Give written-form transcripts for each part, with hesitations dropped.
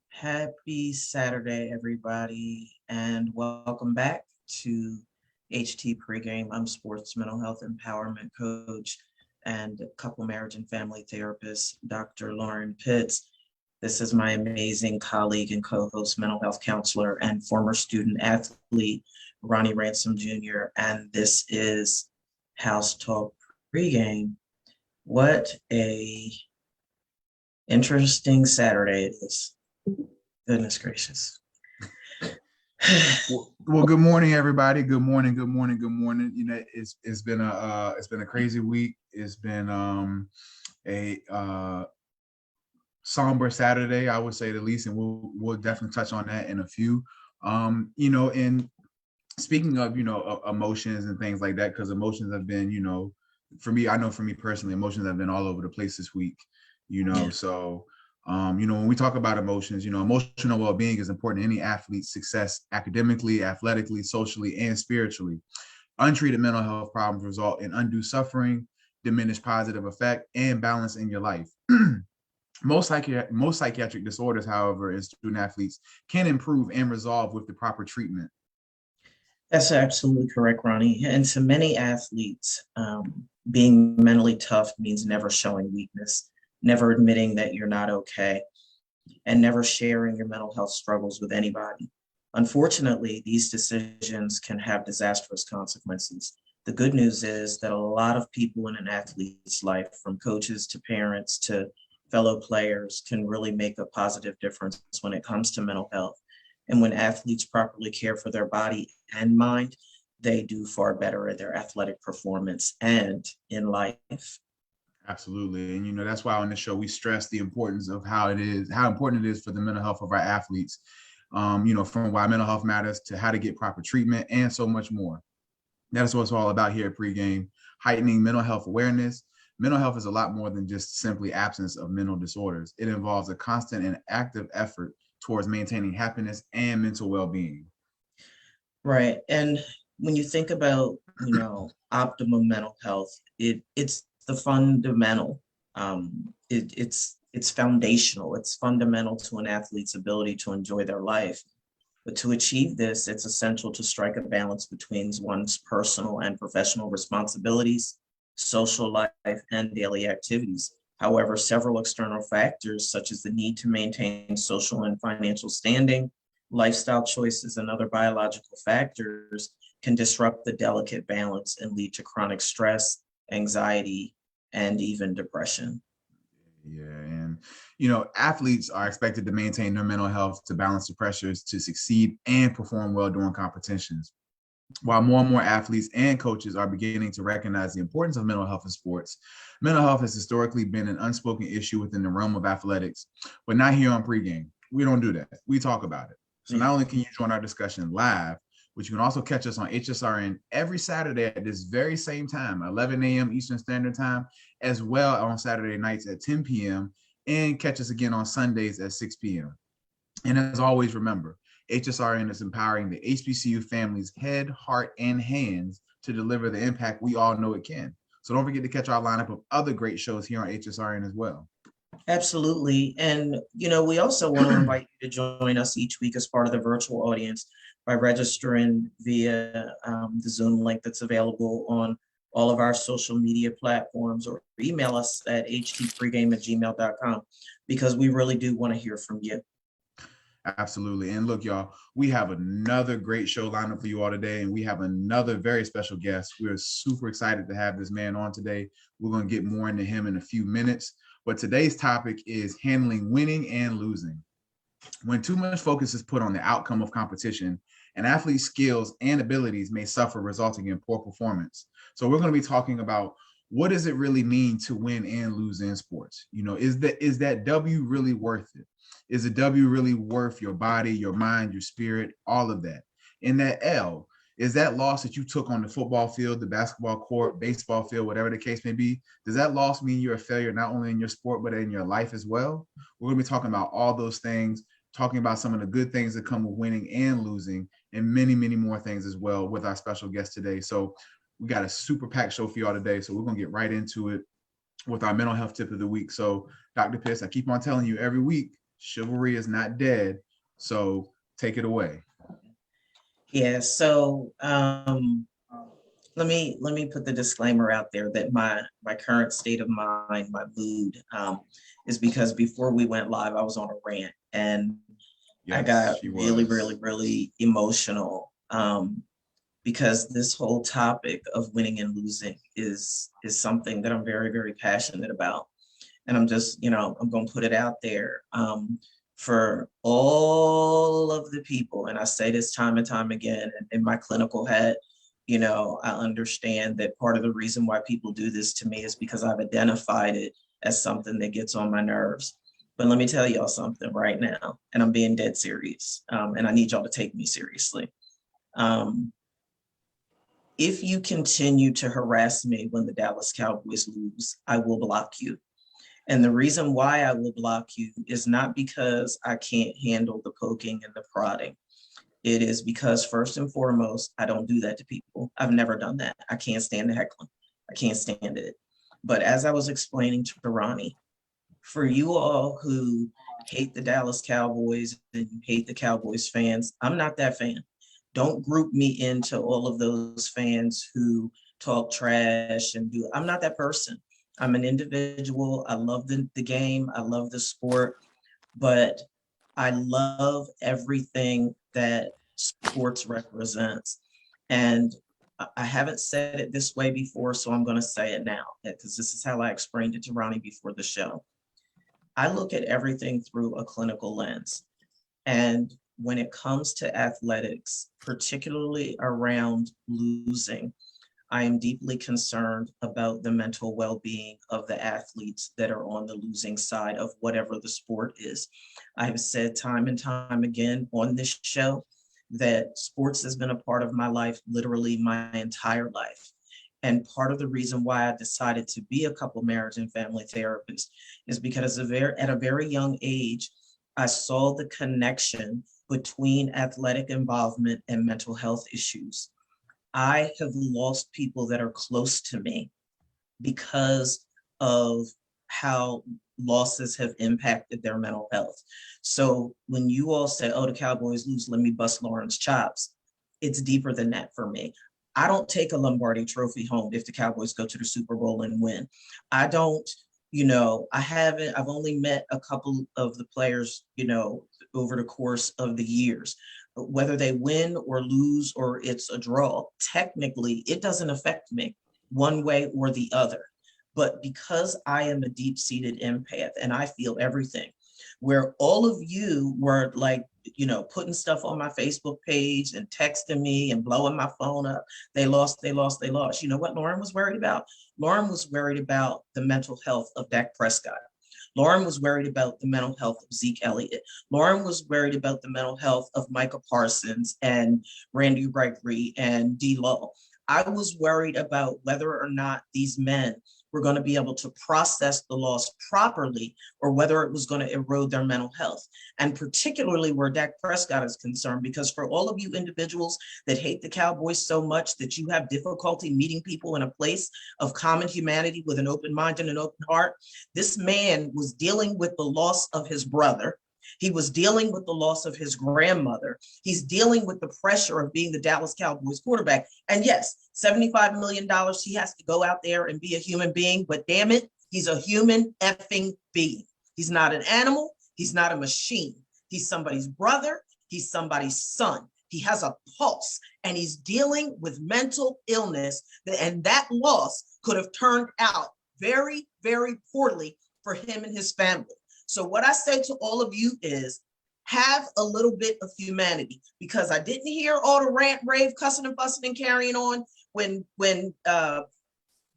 Happy Saturday, everybody, and welcome back to HT Pregame. I'm sports mental health empowerment coach and couple marriage and family therapist, Dr. Lauren Pitts. This is my amazing colleague and co-host, mental health counselor and former student athlete, Ronnie Ransome Jr., and this is House Talk Pregame. What a interesting Saturday it is. Goodness gracious. Well, good morning, everybody. Good morning. You know, it's been a crazy week. It's been a somber Saturday, I would say the least, and we'll definitely touch on that in a few. You know, and speaking of emotions and things like that, because emotions have been, for me, I know for me personally, emotions have been all over the place this week. So. When we talk about emotions, emotional well-being is important to any athlete's success academically, athletically, socially, and spiritually. Untreated mental health problems result in undue suffering, diminished positive effect, and balance in your life. Most psychiatric disorders, however, in student athletes can improve and resolve with the proper treatment. That's absolutely correct, Ronnie. And to many athletes, being mentally tough means never showing weakness, never admitting that you're not okay, and never sharing your mental health struggles with anybody. Unfortunately, these decisions can have disastrous consequences. The good news is that a lot of people in an athlete's life, from coaches to parents to fellow players, can really make a positive difference when it comes to mental health. And when athletes properly care for their body and mind, they do far better at their athletic performance and in life. Absolutely. And, that's why on this show, we stress the importance of how important it is for the mental health of our athletes, from why mental health matters to how to get proper treatment and so much more. That's what it's all about here at Pregame, heightening mental health awareness. Mental health is a lot more than just simply absence of mental disorders. It involves a constant and active effort towards maintaining happiness and mental well-being. Right. And when you think about, optimum mental health, it's the fundamental. It's foundational. It's fundamental to an athlete's ability to enjoy their life. But to achieve this, it's essential to strike a balance between one's personal and professional responsibilities, social life, and daily activities. However, several external factors, such as the need to maintain social and financial standing, lifestyle choices, and other biological factors, can disrupt the delicate balance and lead to chronic stress, anxiety, and even depression. Yeah, and athletes are expected to maintain their mental health to balance the pressures to succeed and perform well during competitions. While more and more athletes and coaches are beginning to recognize the importance of mental health in sports, mental health has historically been an unspoken issue within the realm of athletics, but not here on Pregame. We don't do that. We talk about it. So not only can you join our discussion live, but you can also catch us on HSRN every Saturday at this very same time, 11 a.m. Eastern Standard Time, as well on Saturday nights at 10 p.m., and catch us again on Sundays at 6 p.m. And as always, remember, HSRN is empowering the HBCU family's head, heart, and hands to deliver the impact we all know it can. So don't forget to catch our lineup of other great shows here on HSRN as well. Absolutely. And, we also want to invite you to join us each week as part of the virtual audience by registering via the Zoom link that's available on all of our social media platforms, or email us at htpregame@gmail.com, because we really do want to hear from you. Absolutely. And look, y'all, we have another great show lined up for you all today, and we have another very special guest. We're super excited to have this man on today. We're going to get more into him in a few minutes, but today's topic is handling winning and losing. When too much focus is put on the outcome of competition, an athlete's skills and abilities may suffer, resulting in poor performance. So we're going to be talking about, what does it really mean to win and lose in sports? Is that W really worth it? Is a W really worth your body, your mind, your spirit, all of that? And that L, is that loss that you took on the football field, the basketball court, baseball field, whatever the case may be, does that loss mean you're a failure not only in your sport, but in your life as well? We're going to be talking about all those things, talking about some of the good things that come with winning and losing, and many, many more things as well with our special guest today. So we got a super packed show for y'all today. So we're going to get right into it with our mental health tip of the week. So Dr. Pierce, I keep on telling you every week, chivalry is not dead. So take it away. Yeah, so let me put the disclaimer out there that my current state of mind, my mood, is because before we went live, I was on a rant and I Yes, got she really, was. really, really emotional because this whole topic of winning and losing is something that I'm very, very passionate about. And I'm just, I'm going to put it out there for all of the people. And I say this time and time again in my clinical head, I understand that part of the reason why people do this to me is because I've identified it as something that gets on my nerves. But let me tell y'all something right now, and I'm being dead serious, and I need y'all to take me seriously. Um, if you continue to harass me when the Dallas Cowboys lose, I will block you. And the reason why I will block you is not because I can't handle the poking and the prodding. It is because, first and foremost, I don't do that to people. I've never done that. I can't stand the heckling. I can't stand it. But as I was explaining to Ronnie, for you all who hate the Dallas Cowboys and you hate the Cowboys fans, I'm not that fan. Don't group me into all of those fans who talk trash and do. I'm not that person. I'm an individual. I love the game. I love the sport, but I love everything that sports represents. And I haven't said it this way before, so I'm going to say it now because this is how I explained it to Ronnie before the show. I look at everything through a clinical lens. And when it comes to athletics, particularly around losing, I am deeply concerned about the mental well-being of the athletes that are on the losing side of whatever the sport is. I have said time and time again on this show that sports has been a part of my life, literally my entire life. And part of the reason why I decided to be a couple marriage and family therapist is because at a very young age, I saw the connection between athletic involvement and mental health issues. I have lost people that are close to me because of how losses have impacted their mental health. So when you all say, oh, the Cowboys lose, let me bust Lauren's chops, it's deeper than that for me. I don't take a Lombardi trophy home if the Cowboys go to the Super Bowl and win. I don't, I've only met a couple of the players, over the course of the years. Whether they win or lose or it's a draw, technically, it doesn't affect me one way or the other. But because I am a deep-seated empath and I feel everything, where all of you were like, putting stuff on my Facebook page and texting me and blowing my phone up. They lost, they lost, they lost. You know what Lauren was worried about? Lauren was worried about the mental health of Dak Prescott. Lauren was worried about the mental health of Zeke Elliott. Lauren was worried about the mental health of Micah Parsons and Randy Gregory and D. Law. I was worried about whether or not these men were going to be able to process the loss properly or whether it was going to erode their mental health. And particularly where Dak Prescott is concerned, because for all of you individuals that hate the Cowboys so much that you have difficulty meeting people in a place of common humanity with an open mind and an open heart, this man was dealing with the loss of his brother. He was dealing with the loss of his grandmother. He's dealing with the pressure of being the Dallas Cowboys quarterback. And yes, $75 million, he has to go out there and be a human being, but damn it, he's a human effing being. He's not an animal. He's not a machine. He's somebody's brother. He's somebody's son. He has a pulse and he's dealing with mental illness, and that loss could have turned out very, very poorly for him and his family. So what I say to all of you is have a little bit of humanity, because I didn't hear all the rant, rave, cussing and fussing and carrying on when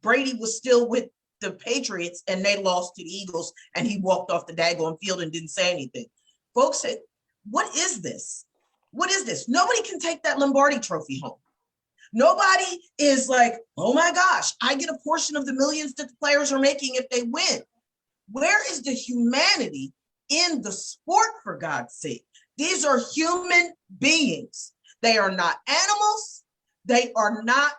Brady was still with the Patriots and they lost to the Eagles and he walked off the daggone field and didn't say anything. Folks said, what is this? What is this? Nobody can take that Lombardi trophy home. Nobody is like, oh my gosh, I get a portion of the millions that the players are making if they win. Where is the humanity in the sport, for God's sake? These are human beings. They are not animals. They are not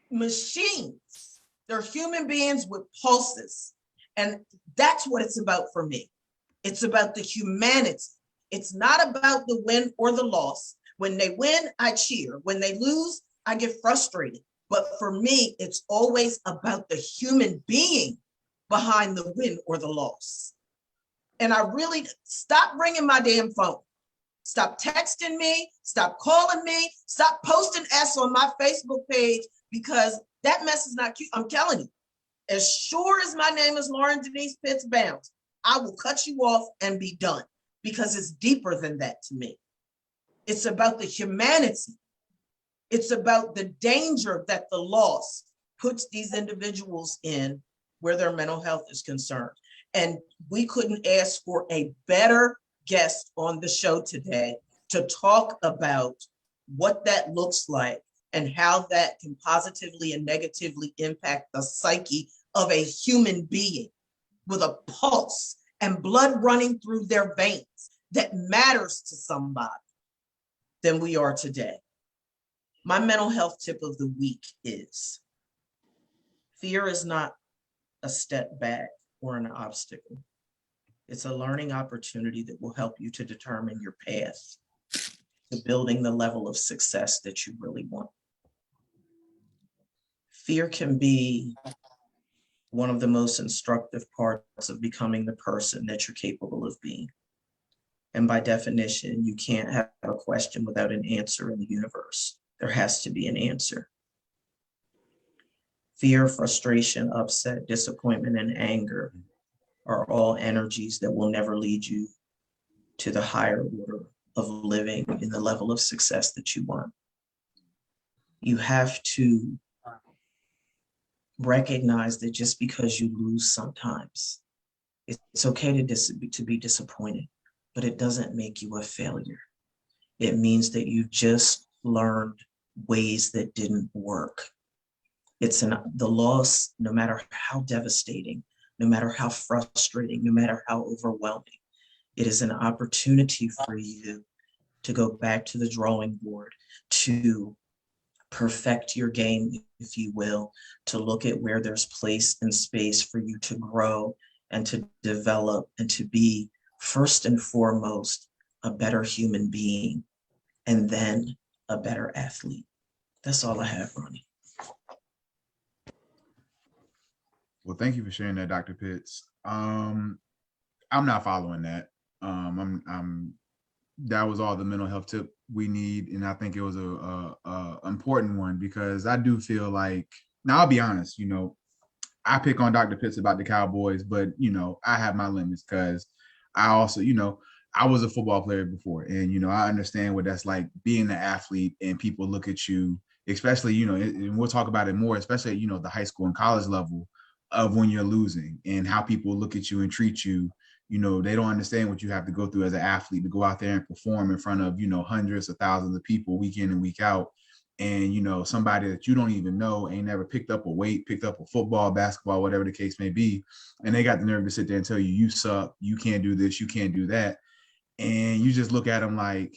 machines. They're human beings with pulses. And that's what it's about for me. It's about the humanity. It's not about the win or the loss. When they win, I cheer. When they lose, I get frustrated. But for me, it's always about the human being behind the win or the loss. And I really stop ringing my damn phone. Stop texting me. Stop calling me. Stop posting S on my Facebook page because that mess is not cute. I'm telling you, as sure as my name is Lauren Denise Pitts Bounds, I will cut you off and be done because it's deeper than that to me. It's about the humanity. It's about the danger that the loss puts these individuals in where their mental health is concerned. And we couldn't ask for a better guest on the show today to talk about what that looks like and how that can positively and negatively impact the psyche of a human being with a pulse and blood running through their veins that matters to somebody than we are today. My mental health tip of the week is fear is not a step back or an obstacle. It's a learning opportunity that will help you to determine your path to building the level of success that you really want. Fear can be one of the most instructive parts of becoming the person that you're capable of being. And by definition, you can't have a question without an answer in the universe. There has to be an answer. Fear, frustration, upset, disappointment, and anger are all energies that will never lead you to the higher order of living in the level of success that you want. You have to recognize that just because you lose sometimes, it's okay to be disappointed, but it doesn't make you a failure. It means that you just learned ways that didn't work. The loss, no matter how devastating, no matter how frustrating, no matter how overwhelming, it is an opportunity for you to go back to the drawing board, to perfect your game, if you will, to look at where there's place and space for you to grow and to develop and to be, first and foremost, a better human being, and then a better athlete. That's all I have, Ronnie. Well, thank you for sharing that, Dr. Pitts. I'm not following that. That was all the mental health tip we need, and I think it was a important one because I do feel like, now I'll be honest, I pick on Dr. Pitts about the Cowboys, but I have my limits because I also, I was a football player before, and I understand what that's like being an athlete and people look at you, especially and we'll talk about it more, especially at the high school and college level of when you're losing and how people look at you and treat you. They don't understand what you have to go through as an athlete to go out there and perform in front of hundreds of thousands of people week in and week out. And somebody that you don't even know ain't never picked up a weight, picked up a football, basketball, whatever the case may be, and they got the nerve to sit there and tell you suck, you can't do this, you can't do that, and you just look at them like,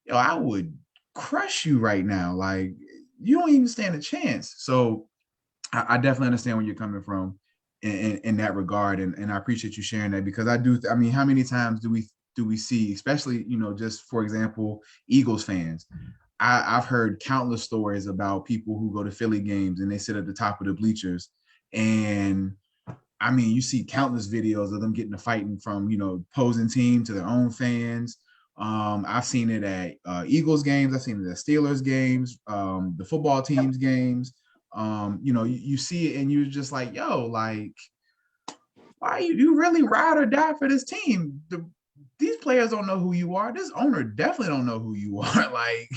yo, I would crush you right now, like you don't even stand a chance. So I definitely understand where you're coming from in that regard, and I appreciate you sharing that because I do. I mean, how many times do we see, especially just for example, Eagles fans? I've heard countless stories about people who go to Philly games and they sit at the top of the bleachers, and I mean, you see countless videos of them getting to fighting from opposing team to their own fans. I've seen it at Eagles games. I've seen it at Steelers games, the football teams games. You see it and you're just like, yo, like, why you really ride or die for this team? These players don't know who you are. This owner definitely don't know who you are. Like,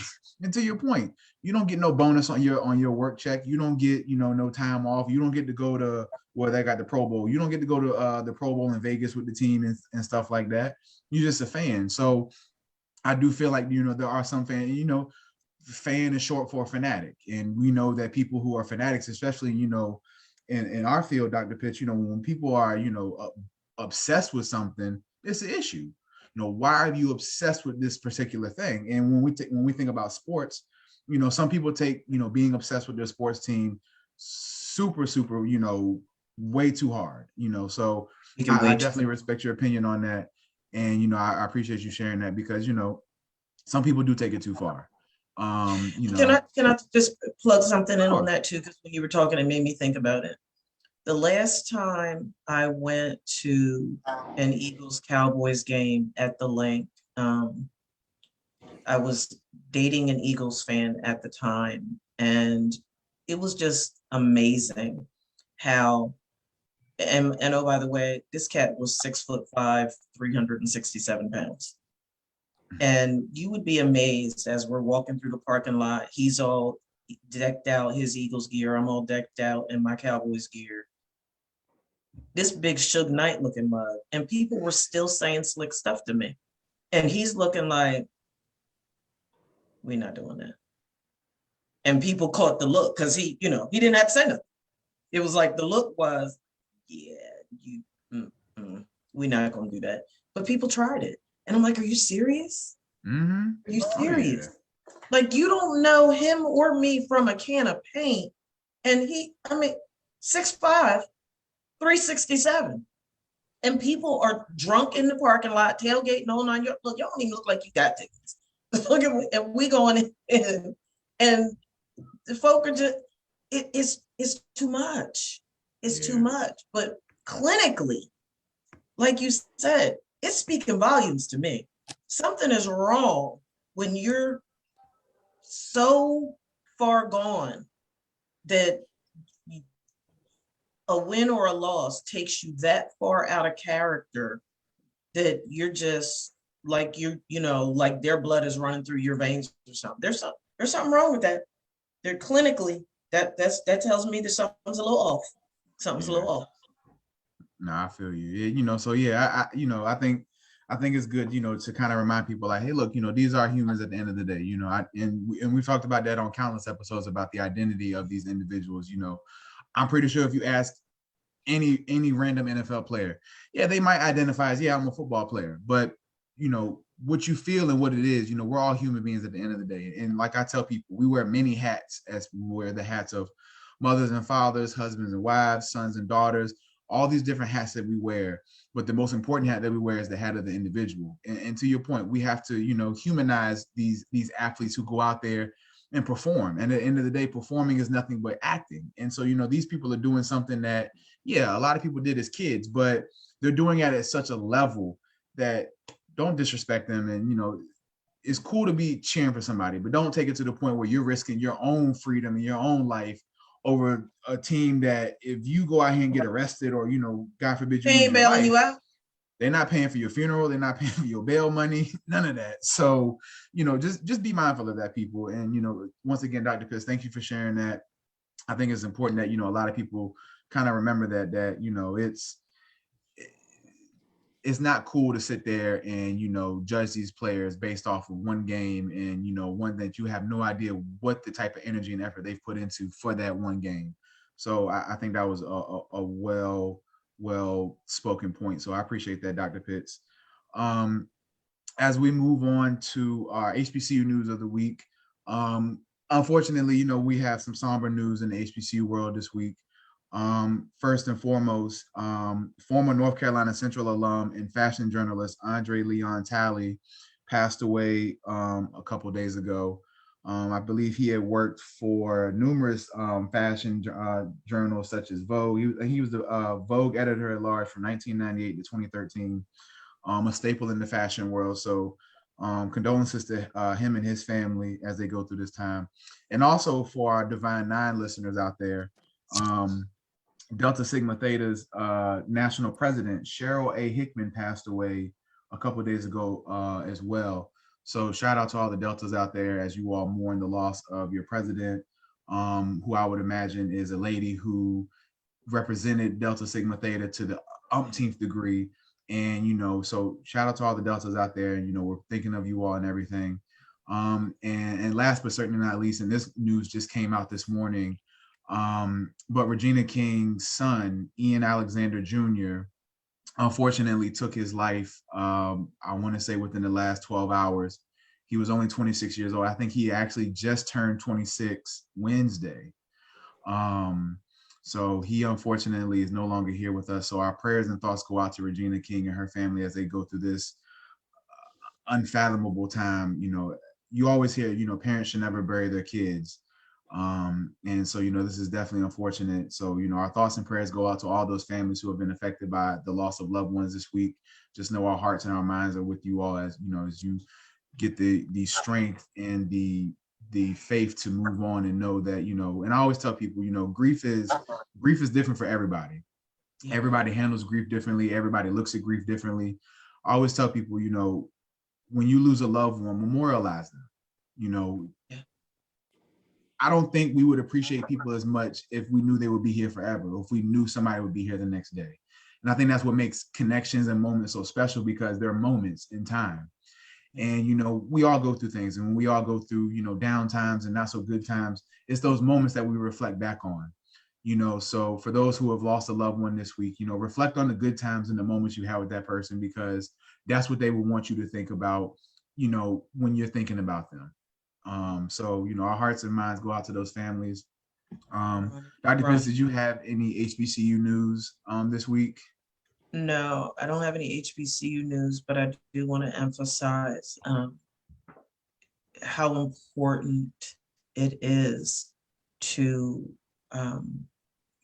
and to your point, you don't get no bonus on your work check. You don't get, no time off. You don't get to go to where they got the Pro Bowl. You don't get to go to the Pro Bowl in Vegas with the team and stuff like that. You're just a fan. So I do feel like, there are some fans, fan is short for fanatic. And we know that people who are fanatics, especially, in our field, Dr. Pitts, when people are, obsessed with something, it's an issue. why are you obsessed with this particular thing? And when we think about sports, some people take, being obsessed with their sports team super, super, way too hard, so You can I wait. definitely respect your opinion on that. And, I appreciate you sharing that because, some people do take it too far. Can I just plug something in on Sure. that too? Because when you were talking, it made me think about it. The last time I went to an Eagles Cowboys game at the link, I was dating an Eagles fan at the time, and it was just amazing how. And oh, by the way, this cat was 6'5", 367 pounds. And you would be amazed as we're walking through the parking lot. He's all decked out, his Eagles gear. I'm all decked out in my Cowboys gear. This big Suge Knight looking mug. And people were still saying slick stuff to me. And he's looking like, we're not doing that. And people caught the look because he didn't have to say nothing. It was like the look was, yeah, we're not going to do that. But people tried it. And I'm like, are you serious? Mm-hmm. Are you Oh, serious? yeah. Like, you don't know him or me from a can of paint. And 6'5", 367. And people are drunk in the parking lot, tailgating all on your look. Y'all don't even look like you got tickets. Look at me, and we going in, and the folk are just it's too much. It's too much. But clinically, like you said, it's speaking volumes to me. Something is wrong when you're so far gone that a win or a loss takes you that far out of character that you're just like like their blood is running through your veins or something. There's something wrong with that. They're clinically that tells me that something's a little off. Something's a little off. No, I feel you. So yeah, I think it's good, to kind of remind people like, hey, look, these are humans at the end of the day, and we've talked about that on countless episodes about the identity of these individuals. I'm pretty sure if you ask any random NFL player, yeah, they might identify as, yeah, I'm a football player, but what you feel and what it is, we're all human beings at the end of the day. And like I tell people, we wear many hats, as we wear the hats of mothers and fathers, husbands and wives, sons and daughters, all these different hats that we wear. But the most important hat that we wear is the hat of the individual. And to your point, we have to, humanize these athletes who go out there and perform. And at the end of the day, performing is nothing but acting. And so, these people are doing something that, yeah, a lot of people did as kids, but they're doing it at such a level that don't disrespect them. And, it's cool to be cheering for somebody, but don't take it to the point where you're risking your own freedom and your own life over a team that if you go out here and get arrested or, God forbid you They lose ain't your bailing life, you out. they're not paying for your funeral. They're not paying for your bail money, none of that. So, just be mindful of that, people. And, once again, Dr. Pitts, thank you for sharing that. I think it's important that, a lot of people kind of remember that, it's not cool to sit there and, judge these players based off of one game and, one that you have no idea what the type of energy and effort they've put into for that one game. So I think that was a well spoken point. So I appreciate that, Dr. Pitts. As we move on to our HBCU news of the week, unfortunately, we have some somber news in the HBCU world this week. First and foremost, former North Carolina Central alum and fashion journalist Andre Leon Talley passed away a couple days ago. I believe he had worked for numerous fashion journals such as Vogue. He was the Vogue editor at large from 1998 to 2013, a staple in the fashion world. So condolences to him and his family as they go through this time. And also for our Divine Nine listeners out there, Delta Sigma Theta's national president, Cheryl A. Hickman, passed away a couple of days ago as well. So shout out to all the Deltas out there as you all mourn the loss of your president, who I would imagine is a lady who represented Delta Sigma Theta to the umpteenth degree. And, so shout out to all the Deltas out there. And, we're thinking of you all and everything. And last but certainly not least, and this news just came out this morning, but Regina King's son, Ian Alexander Jr., unfortunately took his life. I want to say within the last 12 hours. He was only 26 years old. I think he actually just turned 26 Wednesday. Um, so he unfortunately is no longer here with us. So our prayers and thoughts go out to Regina King and her family as they go through this unfathomable time. You always hear, parents should never bury their kids. And so, this is definitely unfortunate. So, our thoughts and prayers go out to all those families who have been affected by the loss of loved ones this week. Just know our hearts and our minds are with you all as you get the strength and the faith to move on and know that, and I always tell people, grief is different for everybody. Everybody handles grief differently. Everybody looks at grief differently. I always tell people, when you lose a loved one, memorialize them. I don't think we would appreciate people as much if we knew they would be here forever, or if we knew somebody would be here the next day. And I think that's what makes connections and moments so special, because they're moments in time. And, we all go through things, and when we all go through, down times and not so good times, it's those moments that we reflect back on. So for those who have lost a loved one this week, reflect on the good times and the moments you had with that person, because that's what they will want you to think about, when you're thinking about them. So, our hearts and minds go out to those families. Dr. Pitts, did you have any HBCU news this week? No, I don't have any HBCU news, but I do want to emphasize how important it is to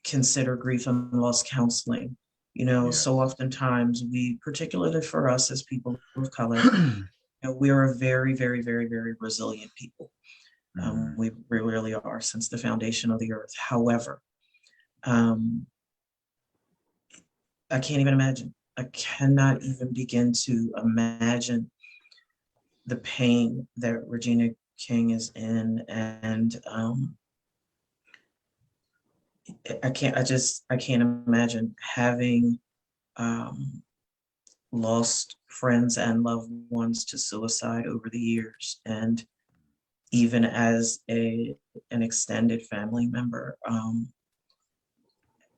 consider grief and loss counseling. So oftentimes we, particularly for us as people of color, we are a very, very, very, very resilient people. We really are, since the foundation of the earth. However, I can't even imagine. I cannot even begin to imagine the pain that Regina King is in. And I can't imagine having lost friends and loved ones to suicide over the years. And even as an extended family member,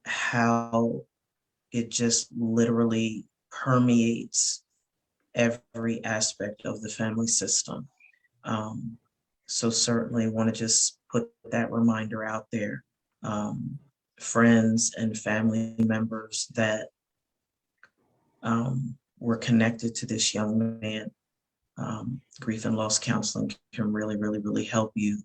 how it just literally permeates every aspect of the family system. So certainly want to just put that reminder out there. Friends and family members that were connected to this young man. Grief and loss counseling can really, really, really help you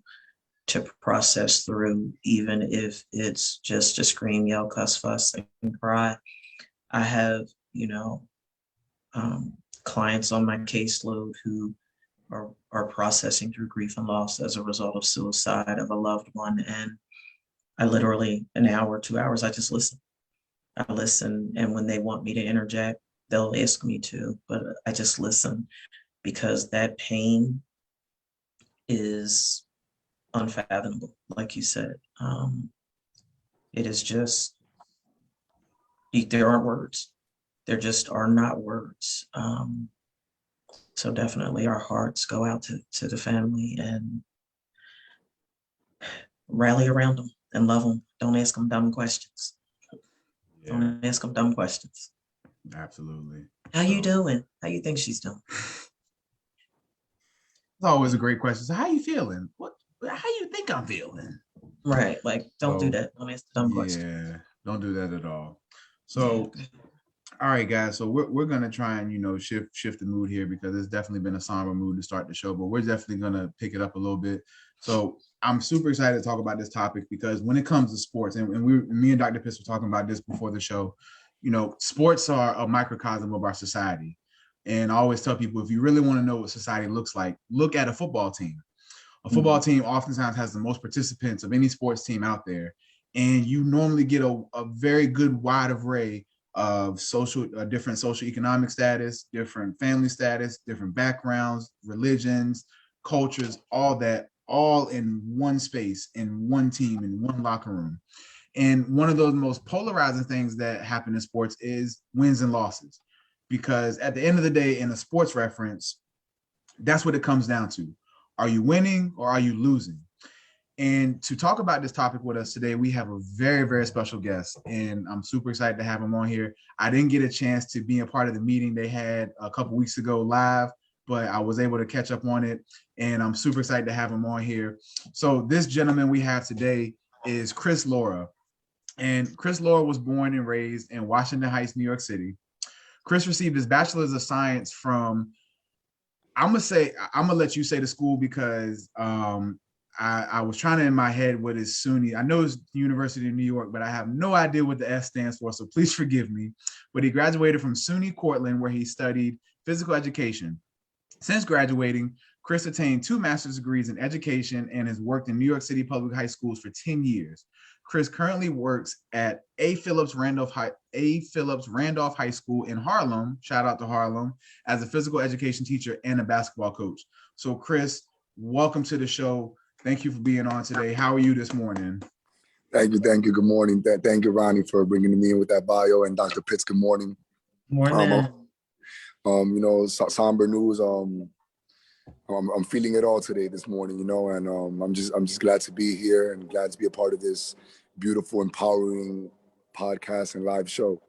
to process through, even if it's just to scream, yell, cuss, fuss, and cry. I have, clients on my caseload who are processing through grief and loss as a result of suicide of a loved one. And I literally, an hour, 2 hours, I just listen. I listen. And when they want me to interject, they'll ask me to, but I just listen, because that pain is unfathomable, like you said. It is just, there aren't words. There just are not words. So definitely our hearts go out to the family, and rally around them and love them. Don't ask them dumb questions. Yeah. Don't ask them dumb questions. Absolutely. How you doing? How you think she's doing? It's always a great question. So how you feeling? How you think I'm feeling? Right. Like, don't do that. Don't ask the dumb question. Yeah, don't do that at all. So, all right, guys. So we're gonna try and shift the mood here, because it's definitely been a somber mood to start the show, but we're definitely gonna pick it up a little bit. So I'm super excited to talk about this topic, because when it comes to sports, and me and Dr. Pitts were talking about this before the show, sports are a microcosm of our society. And I always tell people, if you really want to know what society looks like, look at a football team. A football team oftentimes has the most participants of any sports team out there. And you normally get a very good wide array of different social economic status, different family status, different backgrounds, religions, cultures, all that, all in one space, in one team, in one locker room. And one of those most polarizing things that happen in sports is wins and losses. Because at the end of the day, in a sports reference, that's what it comes down to. Are you winning or are you losing? And to talk about this topic with us today, we have a very, very special guest, and I'm super excited to have him on here. I didn't get a chance to be a part of the meeting they had a couple weeks ago live, but I was able to catch up on it, and I'm super excited to have him on here. So this gentleman we have today is Chris Laura. And Chris Laura was born and raised in Washington Heights, New York City. Chris received his bachelor's of science from, I'm gonna let you say the school because I was trying to in my head what is SUNY. I know it's the University of New York, but I have no idea what the S stands for, so please forgive me. But he graduated from SUNY Cortland, where he studied physical education. Since graduating, Chris attained 2 master's degrees in education and has worked in New York City public high schools for 10 years. Chris currently works at A. Phillips Randolph High School in Harlem, shout out to Harlem, as a physical education teacher and a basketball coach. So Chris, welcome to the show. Thank you for being on today. How are you this morning? Thank you. Good morning. Thank you, Ronnie, for bringing me in with that bio, and Dr. Pitts, good morning. Morning. Somber news. I'm feeling it all today, this morning, and I'm just glad to be here and glad to be a part of this beautiful, empowering podcast and live show.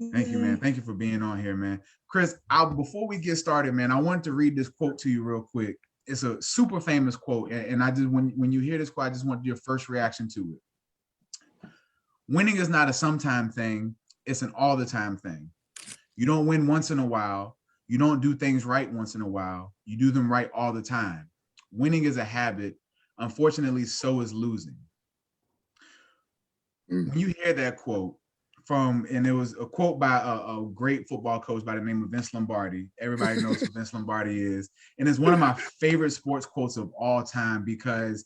Thank you, man. Thank you for being on here, man. Chris, before we get started, man, I wanted to read this quote to you real quick. It's a super famous quote, and I just when you hear this quote, I just want your first reaction to it. Winning is not a sometime thing; it's an all the time thing. You don't win once in a while. You don't do things right once in a while. You do them right all the time. Winning is a habit. Unfortunately, so is losing. When you hear that quote and it was a quote by a great football coach by the name of Vince Lombardi. Everybody knows who Vince Lombardi is. And it's one of my favorite sports quotes of all time because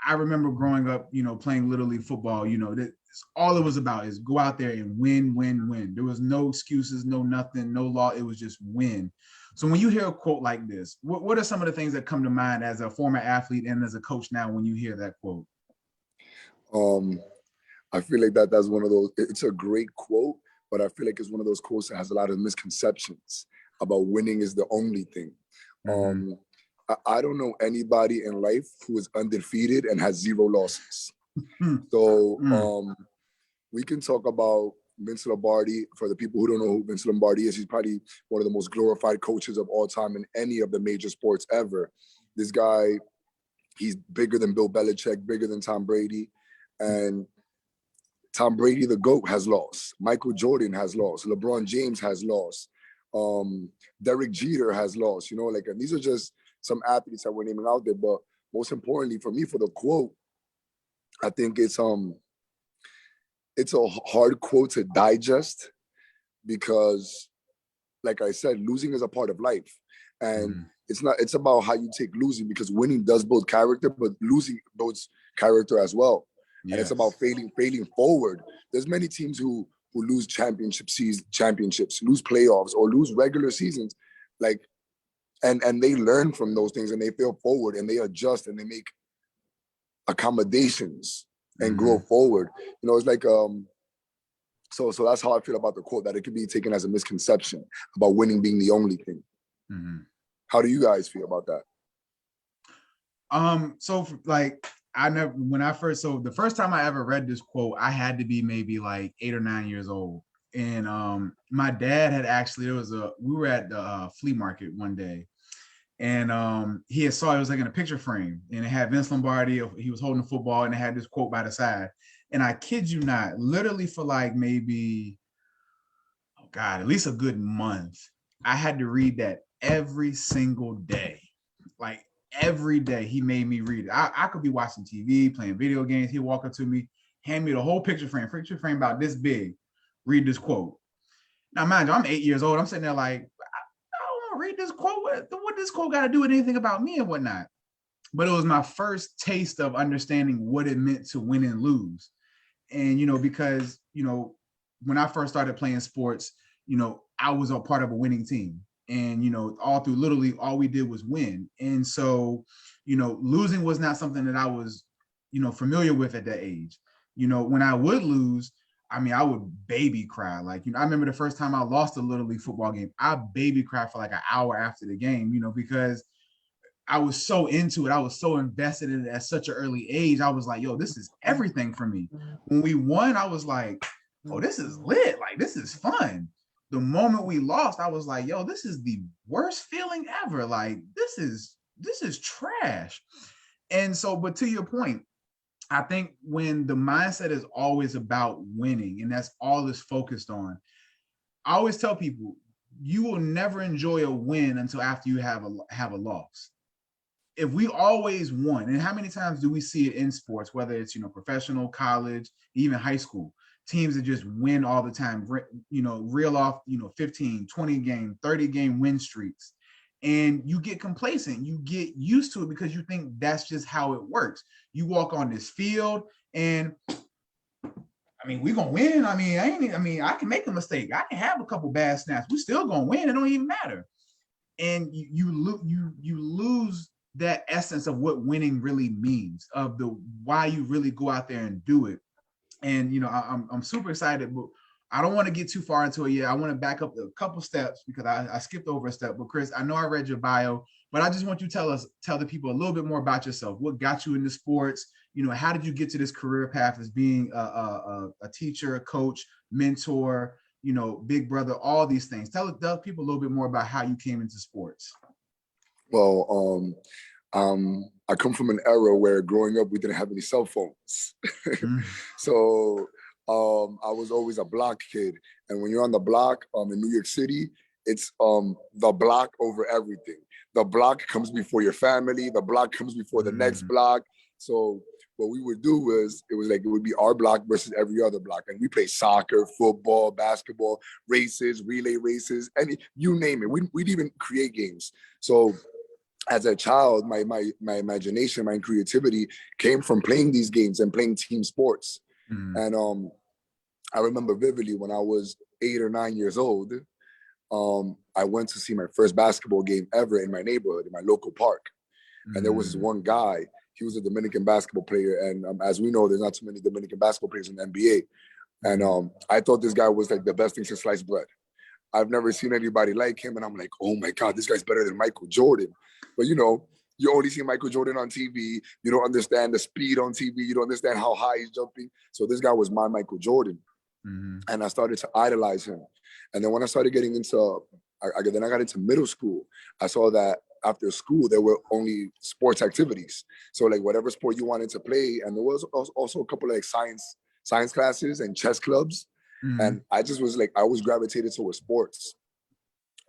I remember growing up, playing Little League football, that's all it was about is go out there and win, win, win. There was no excuses, no nothing, no law. It was just win. So when you hear a quote like this, what are some of the things that come to mind as a former athlete and as a coach now when you hear that quote? I feel like that's one of those, it's a great quote, but I feel like it's one of those quotes that has a lot of misconceptions about winning is the only thing. Mm-hmm. I don't know anybody in life who is undefeated and has 0 losses. So we can talk about Vince Lombardi. For the people who don't know who Vince Lombardi is, he's probably one of the most glorified coaches of all time in any of the major sports ever. This guy, he's bigger than Bill Belichick, bigger than Tom Brady. And Tom Brady, the GOAT, has lost. Michael Jordan has lost. LeBron James has lost. Derek Jeter has lost. And these are just some athletes that we're naming out there. But most importantly for me, for the quote, I think it's a hard quote to digest because, like I said, losing is a part of life. And it's about how you take losing, because winning does build character, but losing builds character as well. Yes. And it's about failing forward. There's many teams who lose championships, lose playoffs, or lose regular seasons, and they learn from those things and they fail forward and they adjust and they make accommodations and grow forward. It's like so that's how I feel about the quote, that it could be taken as a misconception about winning being the only thing. How do you guys feel about that? The first time I ever read this quote, I had to be maybe like 8 or 9 years old. And my dad had actually, we were at the flea market one day, and he had saw it was like in a picture frame, and it had Vince Lombardi. He was holding a football, and it had this quote by the side. And I kid you not, literally for like maybe, at least a good month, I had to read that every single day. Like every day he made me read it. I could be watching TV, playing video games. He'd walk up to me, hand me the whole picture frame about this big, read this quote. Now, mind you, I'm 8 years old. I'm sitting there like, I don't want to read this quote. What this quote got to do with anything about me and whatnot? But it was my first taste of understanding what it meant to win and lose. And, because, when I first started playing sports, I was a part of a winning team. And, all through Little League, all we did was win. And so, losing was not something that I was, familiar with at that age. When I would lose, I would baby cry. I remember the first time I lost a Little League football game, I baby cried for like an hour after the game, because I was so into it. I was so invested in it at such an early age. I was like, yo, this is everything for me. When we won, I was like, oh, this is lit. Like, this is fun. The moment we lost, I was like, yo, this is the worst feeling ever. Like, this is trash. And so, but to your point, I think when the mindset is always about winning and that's all it's focused on, I always tell people, you will never enjoy a win until after you have a loss. If we always won, and how many times do we see it in sports, whether it's, professional, college, even high school, teams that just win all the time, reel off, 15, 20 game, 30 game win streaks. And you get complacent, you get used to it because you think that's just how it works. You walk on this field and we're gonna win. I can make a mistake. I can have a couple bad snaps. We're still gonna win. It don't even matter. And you lose that essence of what winning really means, of the why you really go out there and do it. And I'm super excited, but I don't want to get too far into it yet. I want to back up a couple steps because I skipped over a step. But Chris, I know I read your bio, but I just want you to tell the people a little bit more about yourself. What got you into sports? How did you get to this career path as being a teacher, a coach, mentor, big brother, all these things? Tell people a little bit more about how you came into sports. Well, I come from an era where growing up, we didn't have any cell phones. So I was always a block kid. And when you're on the block in New York City, it's the block over everything. The block comes before your family. The block comes before the next block. So what we would do was, it would be our block versus every other block. And we play soccer, football, basketball, races, relay races, you name it. We'd even create games. So as a child, my imagination, my creativity came from playing these games and playing team sports. And I remember vividly when I was 8 or 9 years old, I went to see my first basketball game ever in my neighborhood, in my local park. And there was this one guy, he was a Dominican basketball player. And as we know, there's not too many Dominican basketball players in the NBA. And I thought this guy was like the best thing since sliced bread. I've never seen anybody like him. And I'm like, oh my God, this guy's better than Michael Jordan. But you only see Michael Jordan on TV. You don't understand the speed on TV. You don't understand how high he's jumping. So this guy was my Michael Jordan. And I started to idolize him. And then when I started getting into, I got into middle school, I saw that after school, there were only sports activities. So like whatever sport you wanted to play. And there was also a couple of like science classes and chess clubs. And I just was like, I was gravitated towards sports.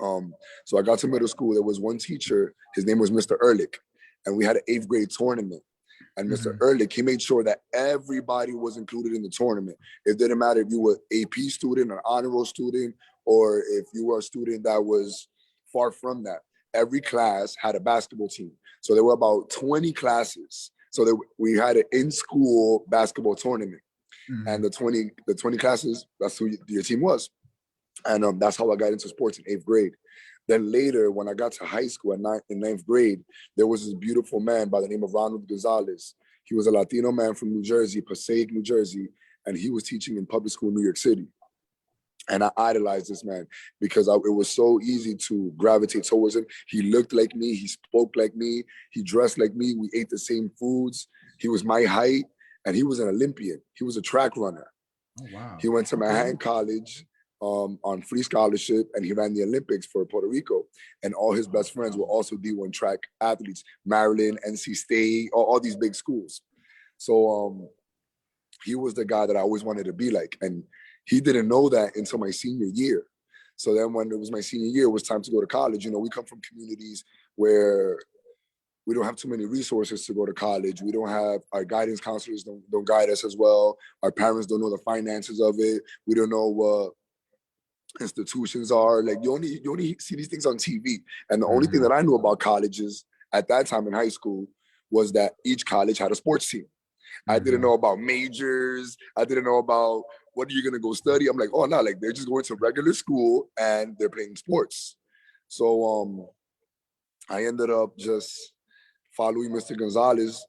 So I got to middle school. There was one teacher, his name was Mr. Ehrlich, and we had an 8th grade tournament. And Mr. Ehrlich, he made sure that everybody was included in the tournament. It didn't matter if you were AP student, an honor roll student, or if you were a student that was far from that. Every class had a basketball team. So there were about 20 classes. So we had an in-school basketball tournament. And the 20 classes, that's who your team was. And that's how I got into sports in 8th grade. Then later, when I got to high school in 9th grade, there was this beautiful man by the name of Ronald Gonzalez. He was a Latino man from New Jersey, Passaic, New Jersey, and he was teaching in public school in New York City. And I idolized this man because it was so easy to gravitate towards him. He looked like me. He spoke like me. He dressed like me. We ate the same foods. He was my height, and he was an Olympian. He was a track runner. Oh, wow. He went to Manhattan College on free scholarship, and he ran the Olympics for Puerto Rico. And all his best friends were also D1 track athletes, Maryland, NC State, all these big schools. So he was the guy that I always wanted to be like. And he didn't know that until my senior year. So then when it was my senior year, it was time to go to college. We come from communities where we don't have too many resources to go to college. We don't have, our guidance counselors don't guide us as well. Our parents don't know the finances of it. We don't know what institutions are. Like you only see these things on TV. And the only thing that I knew about colleges at that time in high school was that each college had a sports team. I didn't know about majors. I didn't know about what are you gonna go study. I'm like, oh no, like they're just going to regular school and they're playing sports. So I ended up just following Mr. Gonzalez,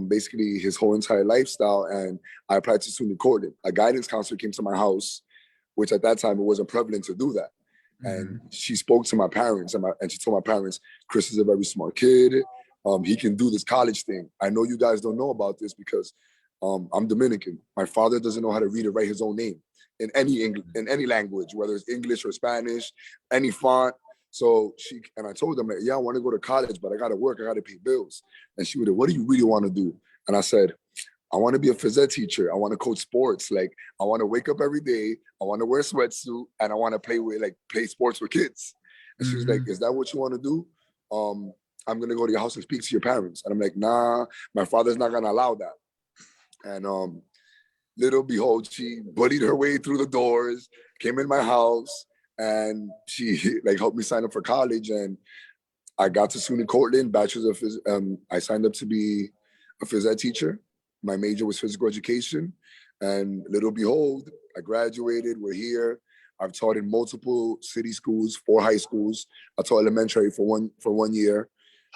basically his whole entire lifestyle, and I applied to SUNY Cortland. A guidance counselor came to my house, which at that time it wasn't prevalent to do that. And she spoke to my parents, and she told my parents, Chris is a very smart kid. He can do this college thing. I know you guys don't know about this because I'm Dominican. My father doesn't know how to read or write his own name in any language, whether it's English or Spanish, any font. So I told them, like, yeah, I want to go to college, but I got to work. I got to pay bills. And she would, what do you really want to do? And I said, I want to be a phys ed teacher. I want to coach sports. Like, I want to wake up every day. I want to wear a sweatsuit and I want to play sports with kids. And she was like, is that what you want to do? I'm going to go to your house and speak to your parents. And I'm like, nah, my father's not going to allow that. And little behold, she buddied her way through the doors, came in my house, and she like helped me sign up for college. And I got to SUNY Cortland, bachelor's of phys. I signed up to be a phys ed teacher. My major was physical education. And little behold, I graduated. We're here. I've taught in multiple city schools, 4 high schools. I taught elementary for one year.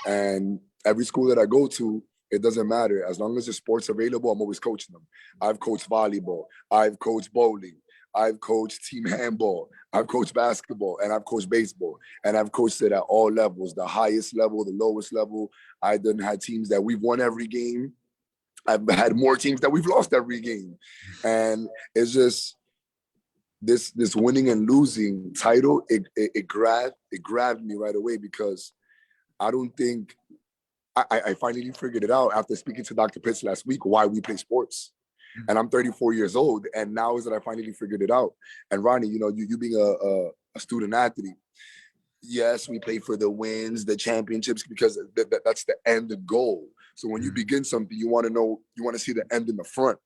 And every school that I go to, it doesn't matter. As long as there's sports available, I'm always coaching them. I've coached volleyball. I've coached bowling. I've coached team handball. I've coached basketball, and I've coached baseball. And I've coached it at all levels, the highest level, the lowest level. I've had teams that we've won every game. I've had more teams that we've lost every game. And it's just this winning and losing title, it grabbed me right away, because I don't think I finally figured it out after speaking to Dr. Pitts last week, why we play sports. And I'm 34 years old, and now is that I finally figured it out. And Ronnie, you being a student athlete, yes, we play for the wins, the championships, because that's the end goal. So when you begin something, you want to see the end in the front.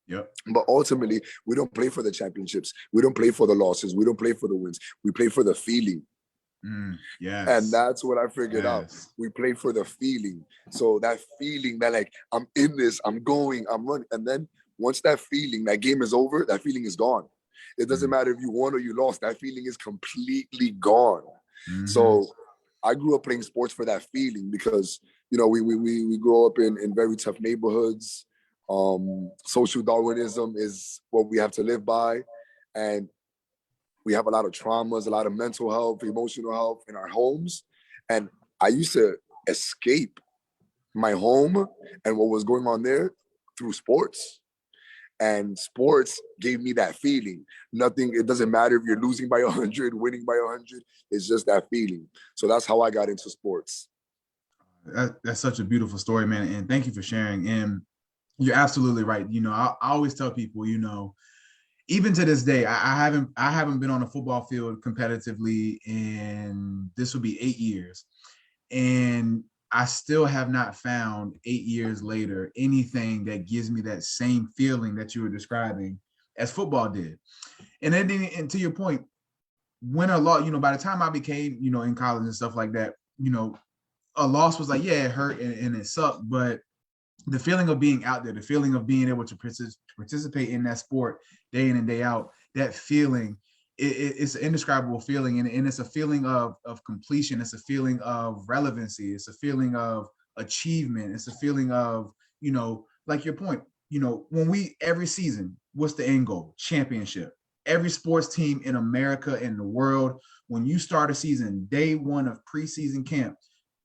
Yep. But ultimately, we don't play for the championships. We don't play for the losses. We don't play for the wins. We play for the feeling. Yes. And that's what I figured out. We play for the feeling. So that feeling that, like, I'm in this, I'm going, I'm running. And then once that feeling, that game is over, that feeling is gone. It doesn't matter if you won or you lost. That feeling is completely gone. So I grew up playing sports for that feeling, because, we grow up in very tough neighborhoods. Social Darwinism is what we have to live by. And we have a lot of traumas, a lot of mental health, emotional health in our homes. And I used to escape my home and what was going on there through sports. And sports gave me that feeling. It doesn't matter if you're losing by 100, winning by 100. It's just that feeling. So that's how I got into sports. That's such a beautiful story, man. And thank you for sharing. And you're absolutely right. I always tell people, even to this day, I haven't been on a football field competitively in, this will be 8 years. And I still have not found 8 years later anything that gives me that same feeling that you were describing as football did. And then, and to your point, win or loss, by the time I became, in college and stuff like that, a loss was like, yeah, it hurt and it sucked, but the feeling of being out there, the feeling of being able to participate in that sport day in and day out, that feeling, it's an indescribable feeling. And it's a feeling of completion. It's a feeling of relevancy. It's a feeling of achievement. It's a feeling of, like your point, when every season, what's the end goal? Championship. Every sports team in America and the world, when you start a season, day one of preseason camp,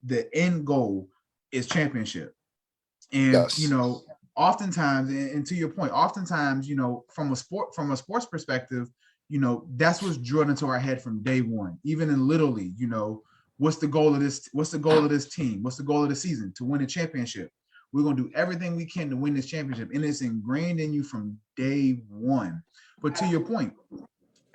the end goal is championship. And, yes. Oftentimes, and to your point, oftentimes, from a sports perspective, that's what's drawn into our head from day one. Even in Little League, what's the goal of this? What's the goal of this team? What's the goal of the season? To win a championship. We're going to do everything we can to win this championship. And it's ingrained in you from day one. But to your point,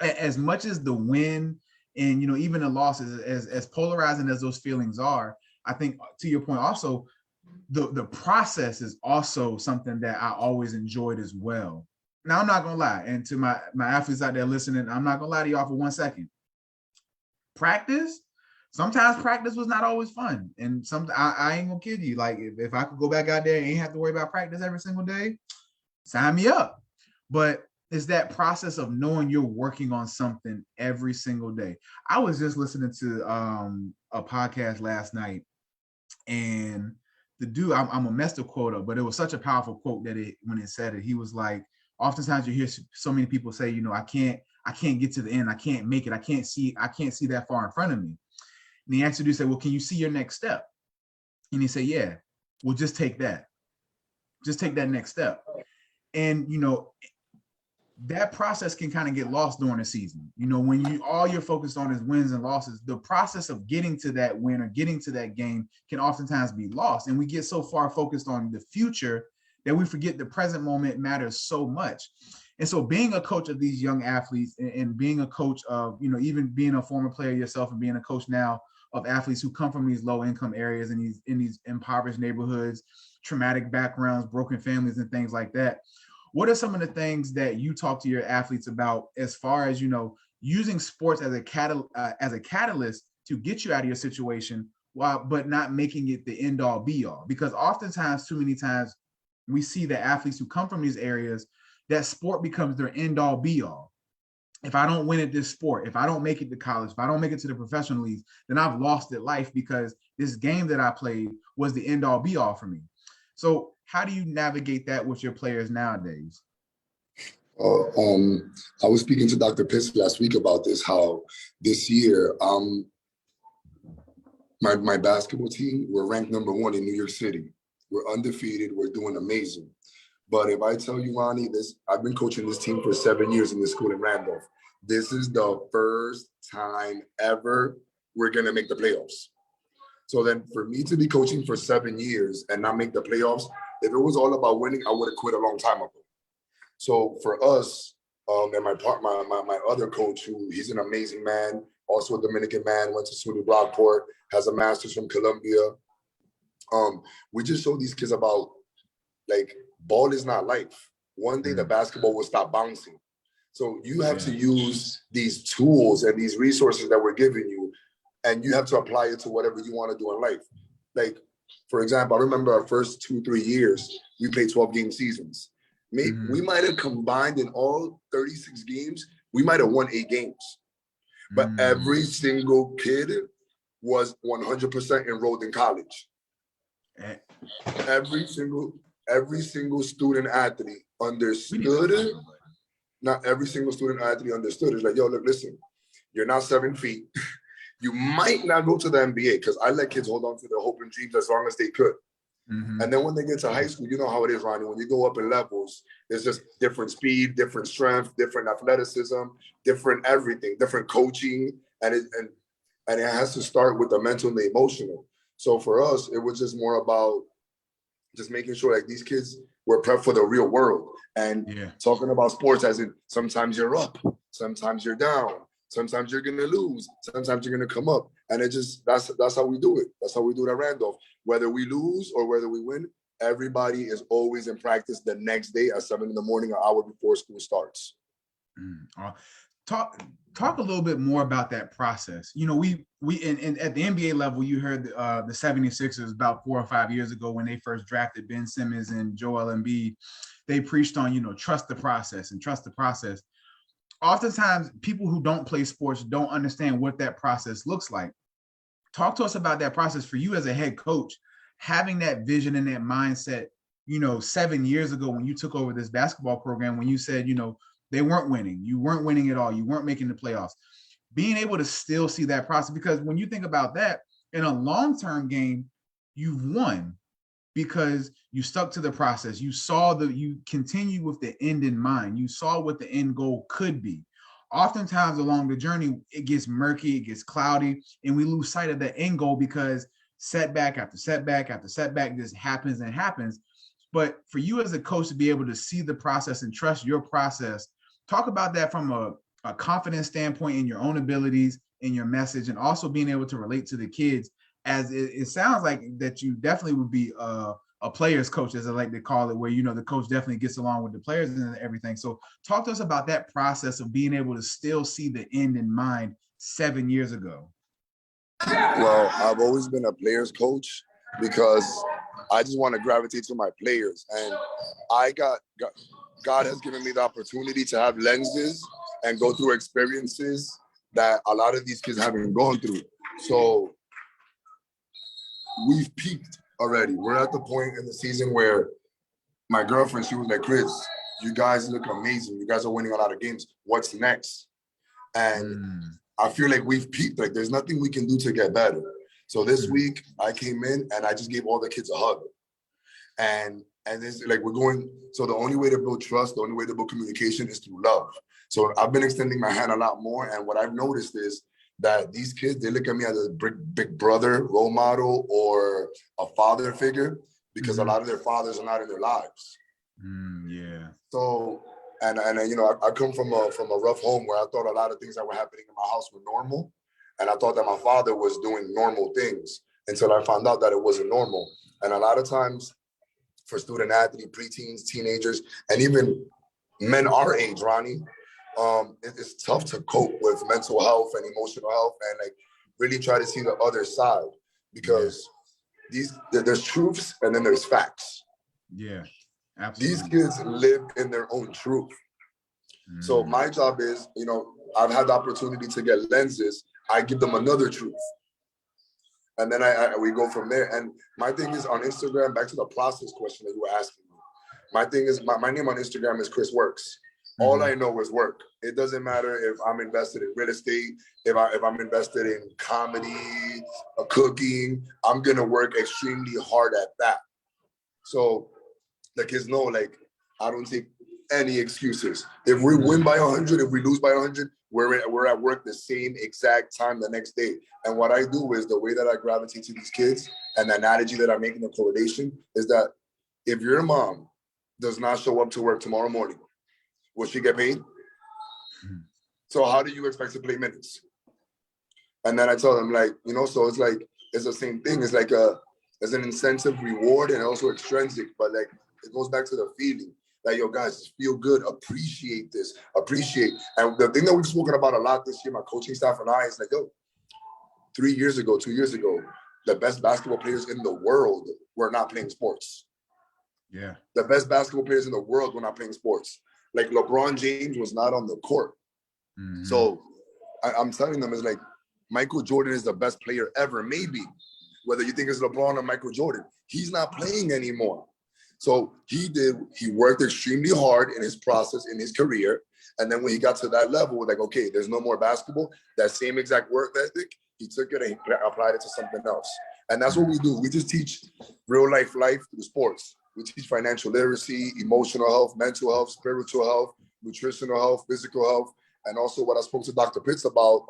as much as the win and, even the losses, as polarizing as those feelings are, I think, to your point also, the process is also something that I always enjoyed as well. Now, I'm not going to lie. And to my athletes out there listening, I'm not going to lie to y'all for 1 second. Sometimes practice was not always fun. And I ain't going to kid you. Like, if I could go back out there and ain't have to worry about practice every single day, sign me up. But it's that process of knowing you're working on something every single day. I was just listening to a podcast last night, and the dude, I'm gonna mess the quote up, but it was such a powerful quote that when it said it, he was like, oftentimes you hear so many people say, I can't get to the end. I can't make it. I can't see that far in front of me. And he asked the dude, say, well, can you see your next step? And he said, yeah, well, just take that. Just take that next step. And, that process can kind of get lost during the season. When all you're focused on is wins and losses, the process of getting to that win or getting to that game can oftentimes be lost. And we get so far focused on the future that we forget the present moment matters so much. And so being a coach of these young athletes and being a coach of, even being a former player yourself and being a coach now of athletes who come from these low income areas and in these impoverished neighborhoods, traumatic backgrounds, broken families and things like that. What are some of the things that you talk to your athletes about as far as, using sports as a catalyst to get you out of your situation, but not making it the end all be all? Because oftentimes, too many times, we see the athletes who come from these areas, that sport becomes their end all be all. If I don't win at this sport, if I don't make it to college, if I don't make it to the professional leagues, then I've lost at life because this game that I played was the end all be all for me. So how do you navigate that with your players nowadays? I was speaking to Dr. Pitts last week about this, how this year, my basketball team, we're ranked #1 in New York City. We're undefeated. We're doing amazing. But if I tell you, Ronnie, I've been coaching this team for 7 years in this school in Randolph. This is the first time ever we're going to make the playoffs. So then for me to be coaching for 7 years and not make the playoffs, if it was all about winning, I would have quit a long time ago. So for us, and my other coach, who he's an amazing man, also a Dominican man, went to SUNY Brockport, has a master's from Columbia. We just show these kids about, like, ball is not life. One day the basketball will stop bouncing. So you have to use these tools and these resources that we're giving you, and you have to apply it to whatever you want to do in life. Like, for example, I remember our first 2-3 years, we played 12-game seasons. We might have combined in all 36 games, we might have won 8 games. But every single kid was 100% enrolled in college. Every single student athlete understood it. Not every single student athlete understood it. It's like, yo, look, listen, you're not 7 feet. You might not go to the NBA, because I let kids hold on to their hope and dreams as long as they could. And then when they get to high school, you know how it is, Ronnie. When you go up in levels, it's just different speed, different strength, different athleticism, different everything, different coaching. And it has to start with the mental and the emotional. So for us, it was just more about just making sure, like, these kids were prepped for the real world, and talking about sports as in sometimes you're up, sometimes you're down, sometimes you're gonna lose, sometimes you're gonna come up, and that's how we do it. That's how we do it at Randolph. Whether we lose or whether we win, everybody is always in practice the next day at 7 in the morning, an hour before school starts. Talk a little bit more about that process. We at the NBA level, you heard the 76ers about 4 or 5 years ago when they first drafted Ben Simmons and Joel Embiid. They preached on, trust the process and trust the process. Oftentimes, people who don't play sports don't understand what that process looks like. Talk to us about that process for you as a head coach, having that vision and that mindset, 7 years ago when you took over this basketball program, when you said, they weren't winning. You weren't winning at all. You weren't making the playoffs. Being able to still see that process, because when you think about that, in a long-term game, you've won because you stuck to the process. You continue with the end in mind. You saw what the end goal could be. Oftentimes along the journey, it gets murky, it gets cloudy, and we lose sight of the end goal because setback after setback after setback just happens and happens. But for you as a coach to be able to see the process and trust your process, talk about that from a confidence standpoint in your own abilities, in your message, and also being able to relate to the kids, as it sounds like that you definitely would be a player's coach, as I like to call it, where, the coach definitely gets along with the players and everything. So talk to us about that process of being able to still see the end in mind 7 years ago. Well, I've always been a player's coach because I just want to gravitate to my players. And God has given me the opportunity to have lenses and go through experiences that a lot of these kids haven't gone through. So we've peaked already. We're at the point in the season where my girlfriend, she was like, Chris, you guys look amazing. You guys are winning a lot of games. What's next? And I feel like we've peaked. Like, there's nothing we can do to get better. So this week I came in and I just gave all the kids a hug. And it's like we're going, so the only way to build trust, the only way to build communication is through love. So I've been extending my hand a lot more. And what I've noticed is that these kids, they look at me as a big brother, role model, or a father figure, because a lot of their fathers are not in their lives. Yeah. So, and you know, I come from a rough home where I thought a lot of things that were happening in my house were normal. And I thought that my father was doing normal things until I found out that it wasn't normal. And a lot of times for student athlete, preteens, teenagers, and even men our age, Ronnie, it's tough to cope with mental health and emotional health and like really try to see the other side, because there's truths and then there's facts. Yeah, absolutely. These kids live in their own truth. So my job is, you know, I've had the opportunity to get lenses. I give them another truth. And then we go from there. And my thing is on Instagram, back to the process question that you were asking me. My thing is, my name on Instagram is Chris Works. All I know is work. It doesn't matter if I'm invested in real estate, if I'm invested in comedy, cooking, I'm going to work extremely hard at that. So the kids know, like, I don't take any excuses. If we win by 100, if we lose by 100, we're at work the same exact time the next day. And what I do is, the way that I gravitate to these kids and the analogy that I'm making, the correlation, is that if your mom does not show up to work tomorrow morning, will she get paid? So how do you expect to play minutes? And then I tell them, like, you know, so it's like, it's the same thing. It's like there's an incentive reward and also extrinsic, but like, it goes back to the feeling. Like, yo, guys, feel good, appreciate this, appreciate. And the thing that we've spoken about a lot this year, my coaching staff and I, is like, yo, 2 years ago, the best basketball players in the world were not playing sports. Yeah. The best basketball players in the world were not playing sports. Like LeBron James was not on the court. So I'm telling them, it's like, Michael Jordan is the best player ever, maybe. Whether you think it's LeBron or Michael Jordan, he's not playing anymore. So he worked extremely hard in his process, in his career. And then when he got to that level, like, okay, there's no more basketball, that same exact work ethic, he took it and he applied it to something else. And that's what we do. We just teach real life through sports. We teach financial literacy, emotional health, mental health, spiritual health, nutritional health, physical health, and also what I spoke to Dr. Pitts about,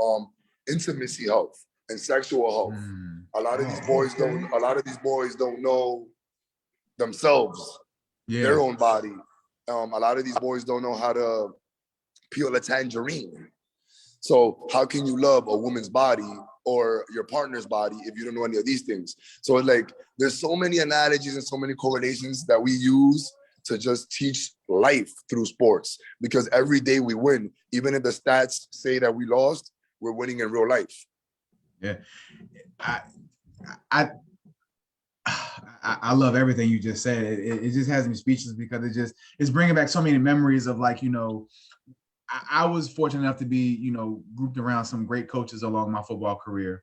intimacy health and sexual health. A lot of these boys don't know themselves, their own body. A lot of these boys don't know how to peel a tangerine. So how can you love a woman's body or your partner's body if you don't know any of these things? So it's like, there's so many analogies and so many correlations that we use to just teach life through sports, because every day we win. Even if the stats say that we lost, we're winning in real life. Yeah. I love everything you just said. It just has me speechless, because it's bringing back so many memories of, like, you know, I was fortunate enough to be, you know, grouped around some great coaches along my football career.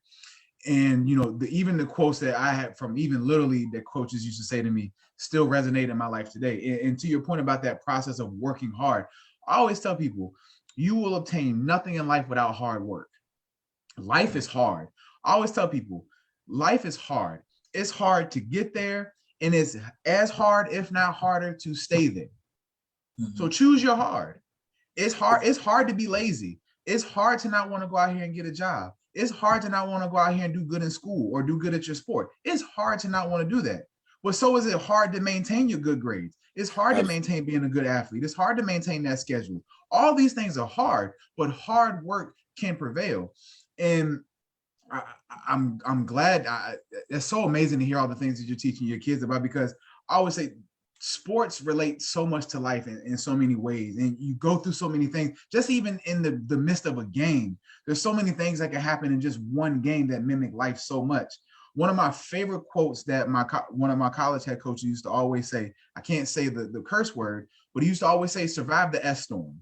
And, you know, even the quotes that I had from even literally that coaches used to say to me still resonate in my life today. And to your point about that process of working hard, I always tell people, you will obtain nothing in life without hard work. Life is hard. I always tell people, life is hard. It's hard to get there, and it's as hard, if not harder, to stay there. So choose your hard. It's hard to be lazy. It's hard to not want to go out here and get a job. It's hard to not want to go out here and do good in school or do good at your sport. It's hard to not want to do that. But so is it hard to maintain your good grades. It's hard to maintain being a good athlete. It's hard to maintain that schedule. All these things are hard, but hard work can prevail. And I'm glad. It's so amazing to hear all the things that you're teaching your kids about, because I always say sports relate so much to life in so many ways, and you go through so many things. Just even in the midst of a game, there's so many things that can happen in just one game that mimic life so much. One of my favorite quotes that one of my college head coaches used to always say, I can't say the curse word, but he used to always say, survive the S storm.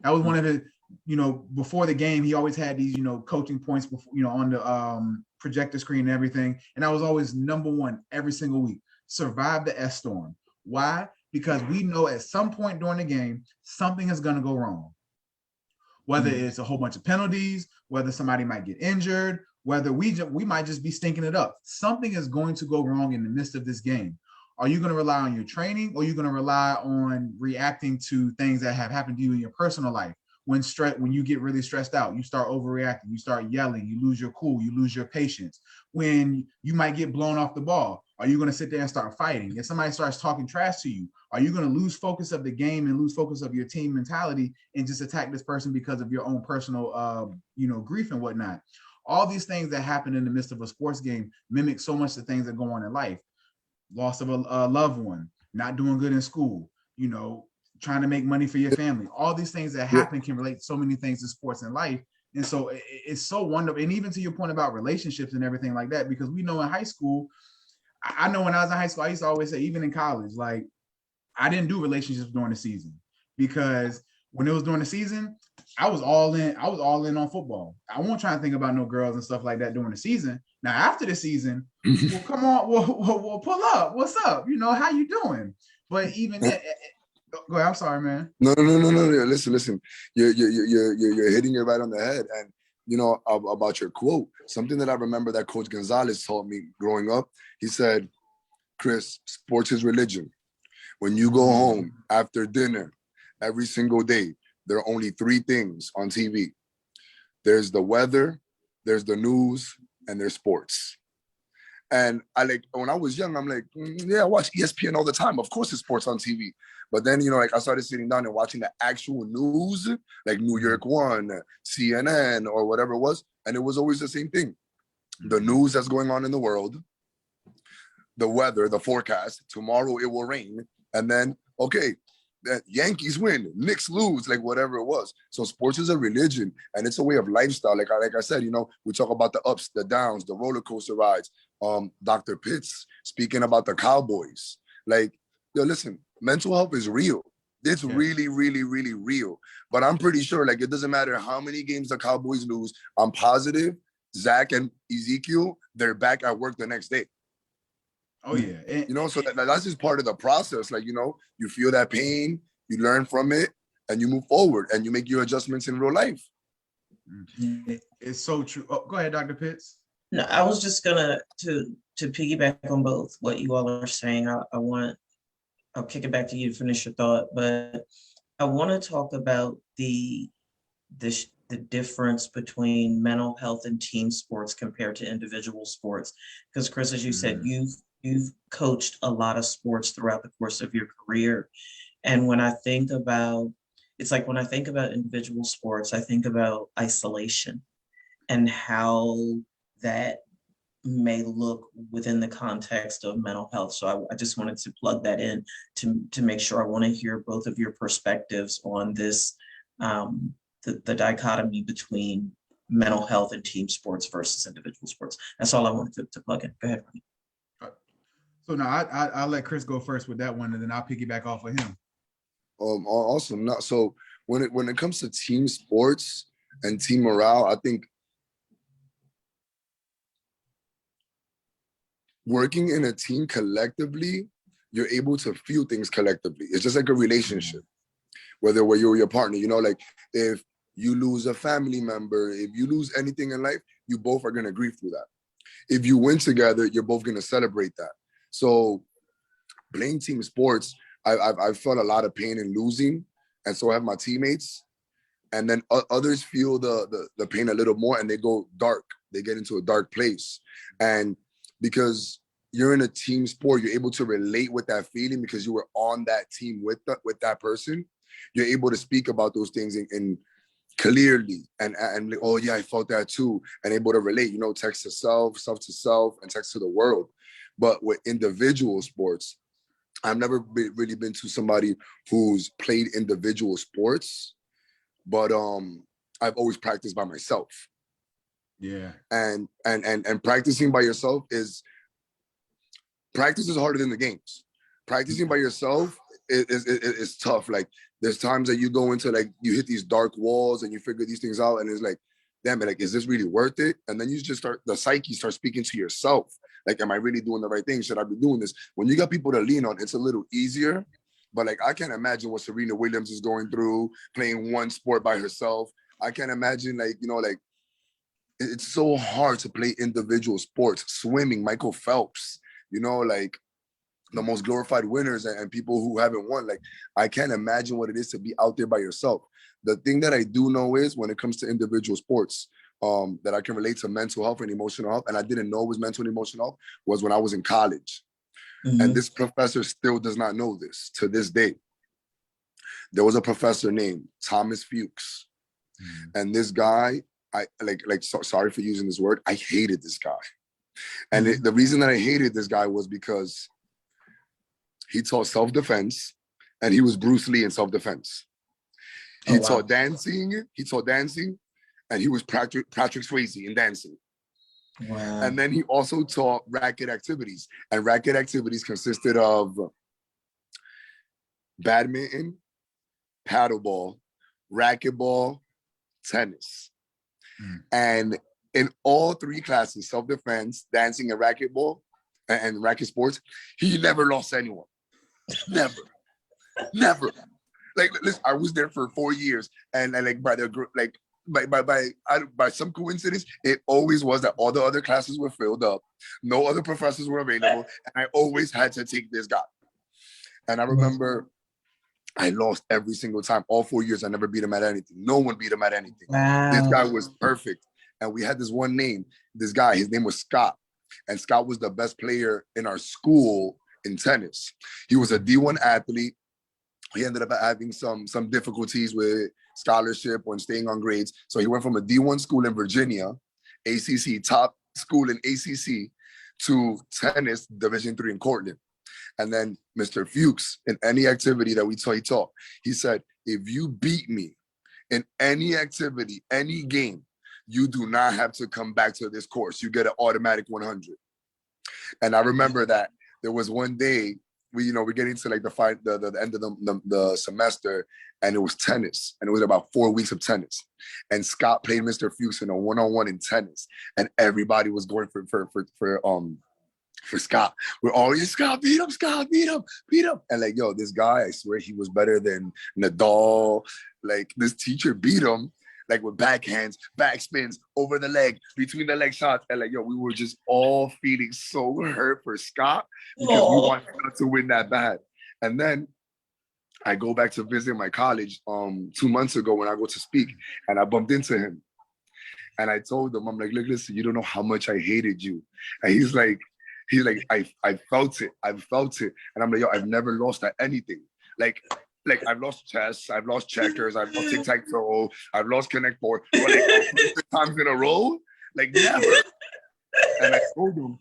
That was one of his, you know, before the game, he always had these, you know, coaching points before, you know, on the projector screen and everything. And that was always number one every single week: survive the S storm. Why? Because we know at some point during the game, something is going to go wrong. Whether it's a whole bunch of penalties, whether somebody might get injured, whether we might just be stinking it up. Something is going to go wrong in the midst of this game. Are you going to rely on your training, or are you going to rely on reacting to things that have happened to you in your personal life? When you get really stressed out, you start overreacting, you start yelling, you lose your cool, you lose your patience. When you might get blown off the ball, are you going to sit there and start fighting? If somebody starts talking trash to you, are you going to lose focus of the game and lose focus of your team mentality and just attack this person because of your own personal, grief and whatnot? All these things that happen in the midst of a sports game mimic so much the things that go on in life. Loss of a loved one, not doing good in school, trying to make money for your family. All these things that happen can relate to so many things in sports and life. And so it's so wonderful. And even to your point about relationships and everything like that, because we know in high school, I know when I was in high school, I used to always say, even in college, like, I didn't do relationships during the season, because when it was during the season, I was all in on football. I won't try to think about no girls and stuff like that during the season. Now, after the season, well, come on, we'll pull up. What's up? How you doing? But even that, go ahead. I'm sorry, man. No. Listen. You're hitting it right on the head. And about your quote, something that I remember that Coach Gonzalez taught me growing up. He said, "Chris, sports is religion. When you go home after dinner, every single day, there are only three things on TV. There's the weather, there's the news, and there's sports." And when I was young, I'm like, yeah, I watch ESPN all the time. Of course, it's sports on TV. But then, I started sitting down and watching the actual news, like New York One, CNN, or whatever it was. And it was always the same thing. The news that's going on in the world, the weather, the forecast, tomorrow it will rain. And then, okay, the Yankees win, Knicks lose, like whatever it was. So sports is a religion, and it's a way of lifestyle. Like I said, we talk about the ups, the downs, the roller coaster rides. Dr. Pitts speaking about the Cowboys. Like, listen, mental health is real. It's really, really, really real. But I'm pretty sure, like, it doesn't matter how many games the Cowboys lose. I'm positive Zach and Ezekiel, they're back at work the next day. Oh, yeah. So that's just part of the process. Like, you feel that pain, you learn from it, and you move forward, and you make your adjustments in real life. It's so true. Oh, go ahead, Dr. Pitts. No, I was just gonna to piggyback on both what you all are saying. I'll kick it back to you to finish your thought, but I want to talk about the difference between mental health and team sports compared to individual sports. Because Chris, as you said, you've coached a lot of sports throughout the course of your career. And when I think about individual sports, I think about isolation and how that may look within the context of mental health. So I just wanted to plug that in to make sure. I want to hear both of your perspectives on this, the dichotomy between mental health and team sports versus individual sports. That's all I wanted to plug in. Go ahead, Ronnie. So now I'll let Chris go first with that one, and then I'll piggyback off of him. Awesome. So when it comes to team sports and team morale, I think working in a team collectively, you're able to feel things collectively. It's just like a relationship, whether you're your partner, like if you lose a family member, if you lose anything in life, you both are going to grieve through that. If you win together, you're both going to celebrate that. So playing team sports, I've felt a lot of pain in losing, and so have my teammates. And then others feel the pain a little more, and they go dark. They get into a dark place. And because you're in a team sport, you're able to relate with that feeling because you were on that team with that person. You're able to speak about those things in clearly and like, oh yeah, I felt that too, and able to relate. Text to self to self, and text to the world. But with individual sports, I've never really been to somebody who's played individual sports, but I've always practiced by myself. Yeah. And practicing by yourself practice is harder than the games. Practicing by yourself is tough. Like there's times that you go into you hit these dark walls and you figure these things out, and it's like, damn it, is this really worth it? And then you just the psyche starts speaking to yourself. Like, am I really doing the right thing? Should I be doing this? When you got people to lean on, it's a little easier. But I can't imagine what Serena Williams is going through playing one sport by herself. I can't imagine it's so hard to play individual sports. Swimming, Michael Phelps, like the most glorified winners and people who haven't won. Like, I can't imagine what it is to be out there by yourself. The thing that I do know is when it comes to individual sports, that I can relate to mental health and emotional health, and I didn't know it was mental and emotional health, was when I was in college. And this professor still does not know this to this day. There was a professor named Thomas Fuchs. And this guy, sorry for using this word, I hated this guy. And the reason that I hated this guy was because he taught self-defense, and he was Bruce Lee in self-defense. He taught dancing, and he was Patrick Swayze in dancing. Wow. And then he also taught racket activities. And racket activities consisted of badminton, paddleball, racquetball, tennis. And in all three classes, self-defense, dancing, and racquetball, and racket sports, he never lost anyone. Never. Like, listen, I was there for 4 years, and like by some coincidence, it always was that all the other classes were filled up, no other professors were available, and I always had to take this guy. And I remember I lost every single time. All 4 years, I never beat him at anything. No one beat him at anything. Wow. This guy was perfect. And we had this one name. This guy, his name was Scott. And Scott was the best player in our school in tennis. He was a D1 athlete. He ended up having some difficulties with scholarship or staying on grades. So he went from a D1 school in Virginia, ACC, top school in ACC, to tennis, Division III in Cortland. And then Mr. Fuchs, in any activity that he taught, he said, if you beat me in any activity, any game, you do not have to come back to this course. You get an automatic 100. And I remember that there was one day, we're getting to like the end of the semester, and it was tennis, and it was about 4 weeks of tennis. And Scott played Mr. Fuchs in a one-on-one in tennis, and everybody was going for Scott. We're all, Scott, beat him, Scott, beat him. And like, yo, this guy, I swear he was better than Nadal. Like, this teacher beat him, like with backhands, backspins, over the leg, between the leg shots. And like, yo, we were just all feeling so hurt for Scott because we wanted Scott to win that bad. And then I go back to visit my college 2 months ago when I go to speak, and I bumped into him. And I told him, I'm like, look, listen, you don't know how much I hated you. And he's like, I felt it. And I'm like, yo, I've never lost at anything. Like I've lost chess, I've lost checkers, I've lost tic-tac-toe, I've lost Connect Four, but like 100 times in a row, like never. And I told him,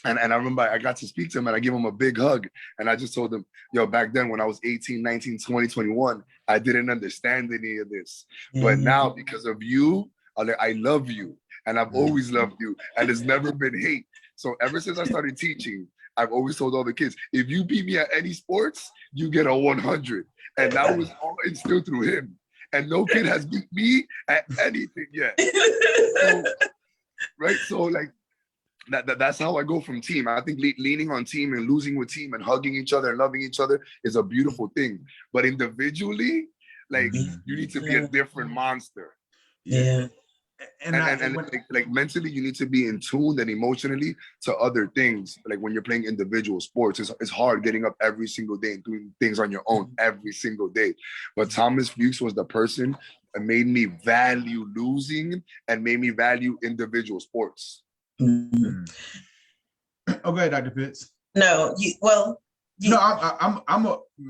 and I remember I got to speak to him, and I gave him a big hug. And I just told him, yo, back then when I was 18, 19, 20, 21, I didn't understand any of this. But now, because of you, I love you. And I've always loved you. And it's never been hate. So ever since I started teaching, I've always told all the kids, if you beat me at any sports, you get a 100. And that was all instilled through him. And no kid has beat me at anything yet. So like, that's how I go from team. I think leaning on team and losing with team and hugging each other and loving each other is a beautiful thing. But individually, like, you need to be a different monster. Yeah. And like mentally, you need to be in tune, and emotionally to other things. Like when you're playing individual sports, it's hard getting up every single day and doing things on your own every single day. But Thomas Fuchs was the person that made me value losing and made me value individual sports. Mm-hmm. Okay, Dr. Pitts. No,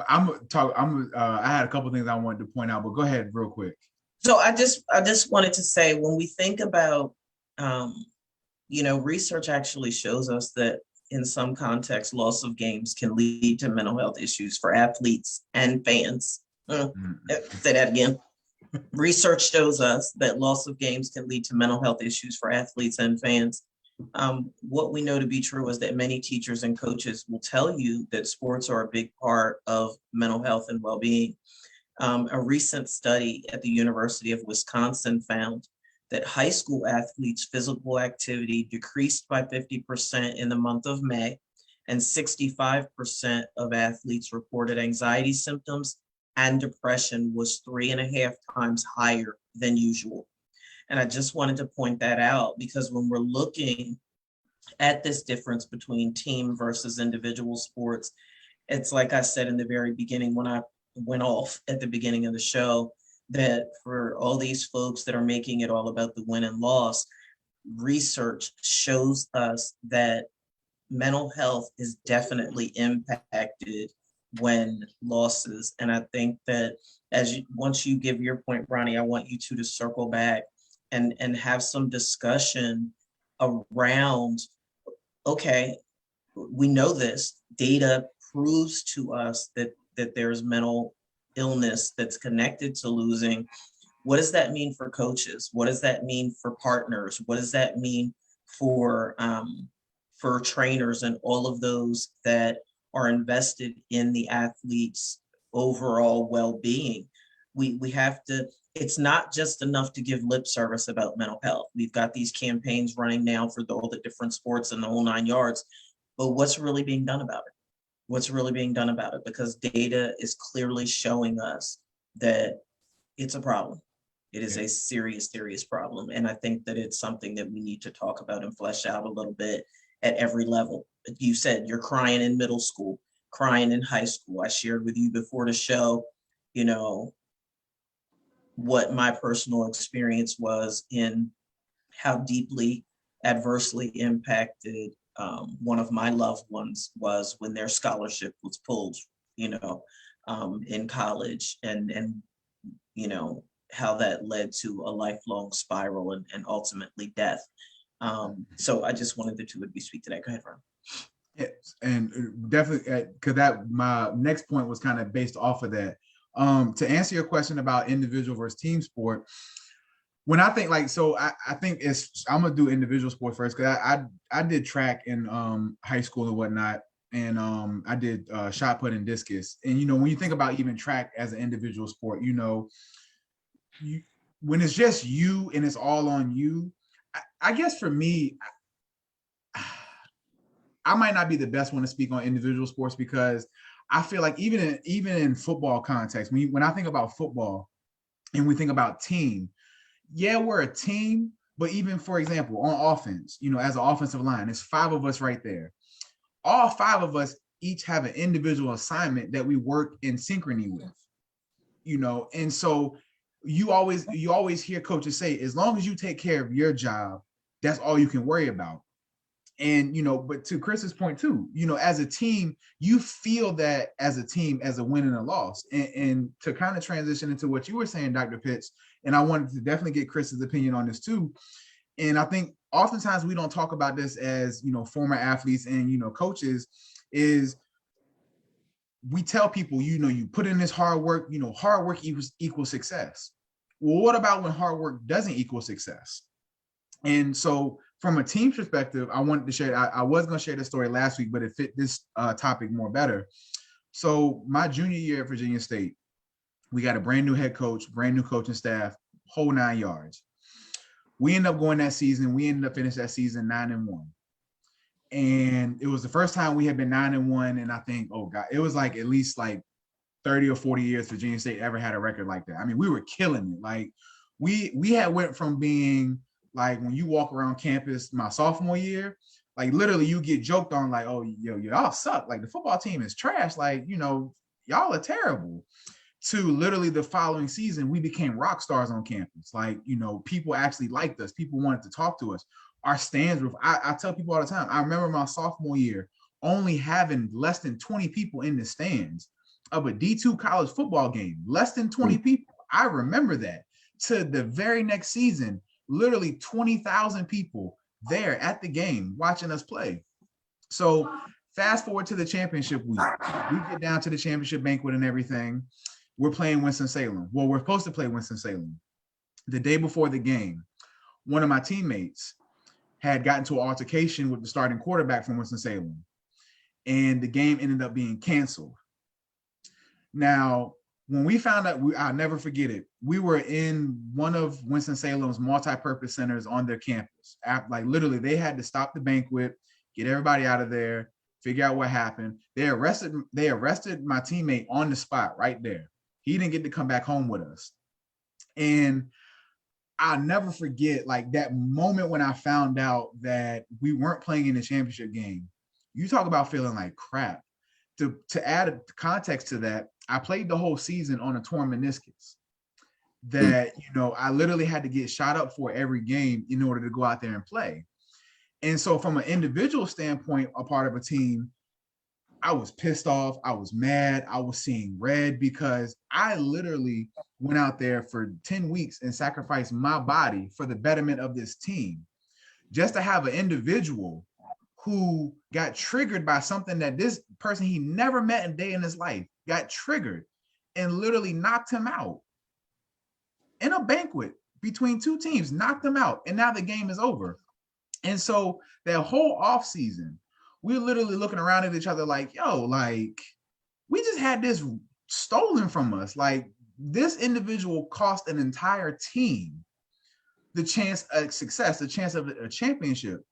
I had a couple things I wanted to point out, but go ahead real quick. So I just wanted to say, when we think about, research actually shows us that in some contexts, loss of games can lead to mental health issues for athletes and fans. Say that again. Research shows us that loss of games can lead to mental health issues for athletes and fans. What we know to be true is that many teachers and coaches will tell you that sports are a big part of mental health and well-being. A recent study at the University of Wisconsin found that high school athletes' physical activity decreased by 50% in the month of May, and 65% of athletes reported anxiety symptoms, and depression was 3.5 times higher than usual. And I just wanted to point that out because when we're looking at this difference between team versus individual sports, it's like I said in the very beginning when I went off at the beginning of the show, that for all these folks that are making it all about the win and loss, research shows us that mental health is definitely impacted when losses. And I think that once you give your point, Ronnie, I want you to circle back and have some discussion around, okay, we know this data proves to us that there's mental illness that's connected to losing. What does that mean for coaches? What does that mean for partners? What does that mean for trainers and all of those that are invested in the athletes' overall well-being? We have to. It's not just enough to give lip service about mental health. We've got these campaigns running now for all the different sports and the whole 9 yards. But what's really being done about it? What's really being done about it? Because data is clearly showing us that it's a problem. It is a serious, serious problem. And I think that it's something that we need to talk about and flesh out a little bit at every level. You said you're crying in middle school, crying in high school. I shared with you before the show, what my personal experience was in how deeply adversely impacted one of my loved ones was when their scholarship was pulled, in college, and how that led to a lifelong spiral and ultimately death. So I just wanted the two of you to speak to that. Go ahead, Ron. Yes, and definitely, because my next point was kind of based off of that. To answer your question about individual versus team sport, when I think I think I'm gonna do individual sport first because I did track in high school and whatnot, and I did shot put and discus. And when you think about even track as an individual sport, when it's just you and it's all on you, I guess for me, I might not be the best one to speak on individual sports because I feel like even in football context, when I think about football and we think about team, yeah, we're a team, but even, for example, on offense, as an offensive line, it's 5 of us right there. All 5 of us each have an individual assignment that we work in synchrony with, and so you always hear coaches say, as long as you take care of your job, that's all you can worry about. And, but to Chris's point too, as a team, you feel that as a team, as a win and a loss. And to kind of transition into what you were saying, Dr. Pitts, and I wanted to definitely get Chris's opinion on this too. And I think oftentimes we don't talk about this as, former athletes and, coaches, is we tell people, you put in this hard work, hard work equals success. Well, what about when hard work doesn't equal success? And so from a team perspective, I wanted to share, I was going to share this story last week, but it fit this topic more better. So my junior year at Virginia State, we got a brand new head coach, brand new coaching staff, whole 9 yards. We ended up going that season. We ended up finishing that season 9-1. And it was the first time we had been 9-1. And I think, oh God, it was like at least like 30 or 40 years Virginia State ever had a record like that. I mean, we were killing it. Like we had went from being like, when you walk around campus my sophomore year, like literally you get joked on like, oh, y'all suck. Like the football team is trash. Like, y'all are terrible. To literally the following season, we became rock stars on campus. Like, people actually liked us. People wanted to talk to us. Our stands were, I tell people all the time, I remember my sophomore year only having less than 20 people in the stands of a D2 college football game, less than 20 people. I remember that. To the very next season, literally 20,000 people there at the game watching us play. So fast forward to the championship week. We get down to the championship banquet and everything. We're playing Winston-Salem. Well, we're supposed to play Winston-Salem. The day before the game, one of my teammates had gotten to an altercation with the starting quarterback from Winston-Salem, and the game ended up being canceled. Now, when we found out, I'll never forget it. We were in one of Winston-Salem's multi-purpose centers on their campus. Like literally, they had to stop the banquet, get everybody out of there, figure out what happened. They arrested my teammate on the spot right there. He didn't get to come back home with us. And I'll never forget like that moment when I found out that we weren't playing in the championship game. You talk about feeling like crap. To add context to that, I played the whole season on a torn meniscus that, I literally had to get shot up for every game in order to go out there and play. And so from an individual standpoint, a part of a team, I was pissed off. I was mad. I was seeing red because I literally went out there for 10 weeks and sacrificed my body for the betterment of this team. Just to have an individual who got triggered by something that this person he never met a day in his life got triggered and literally knocked him out in a banquet between two teams, knocked them out. And now the game is over. And so that whole off season, we're literally looking around at each other like, yo, like we just had this stolen from us. Like this individual cost an entire team the chance of success, the chance of a championship.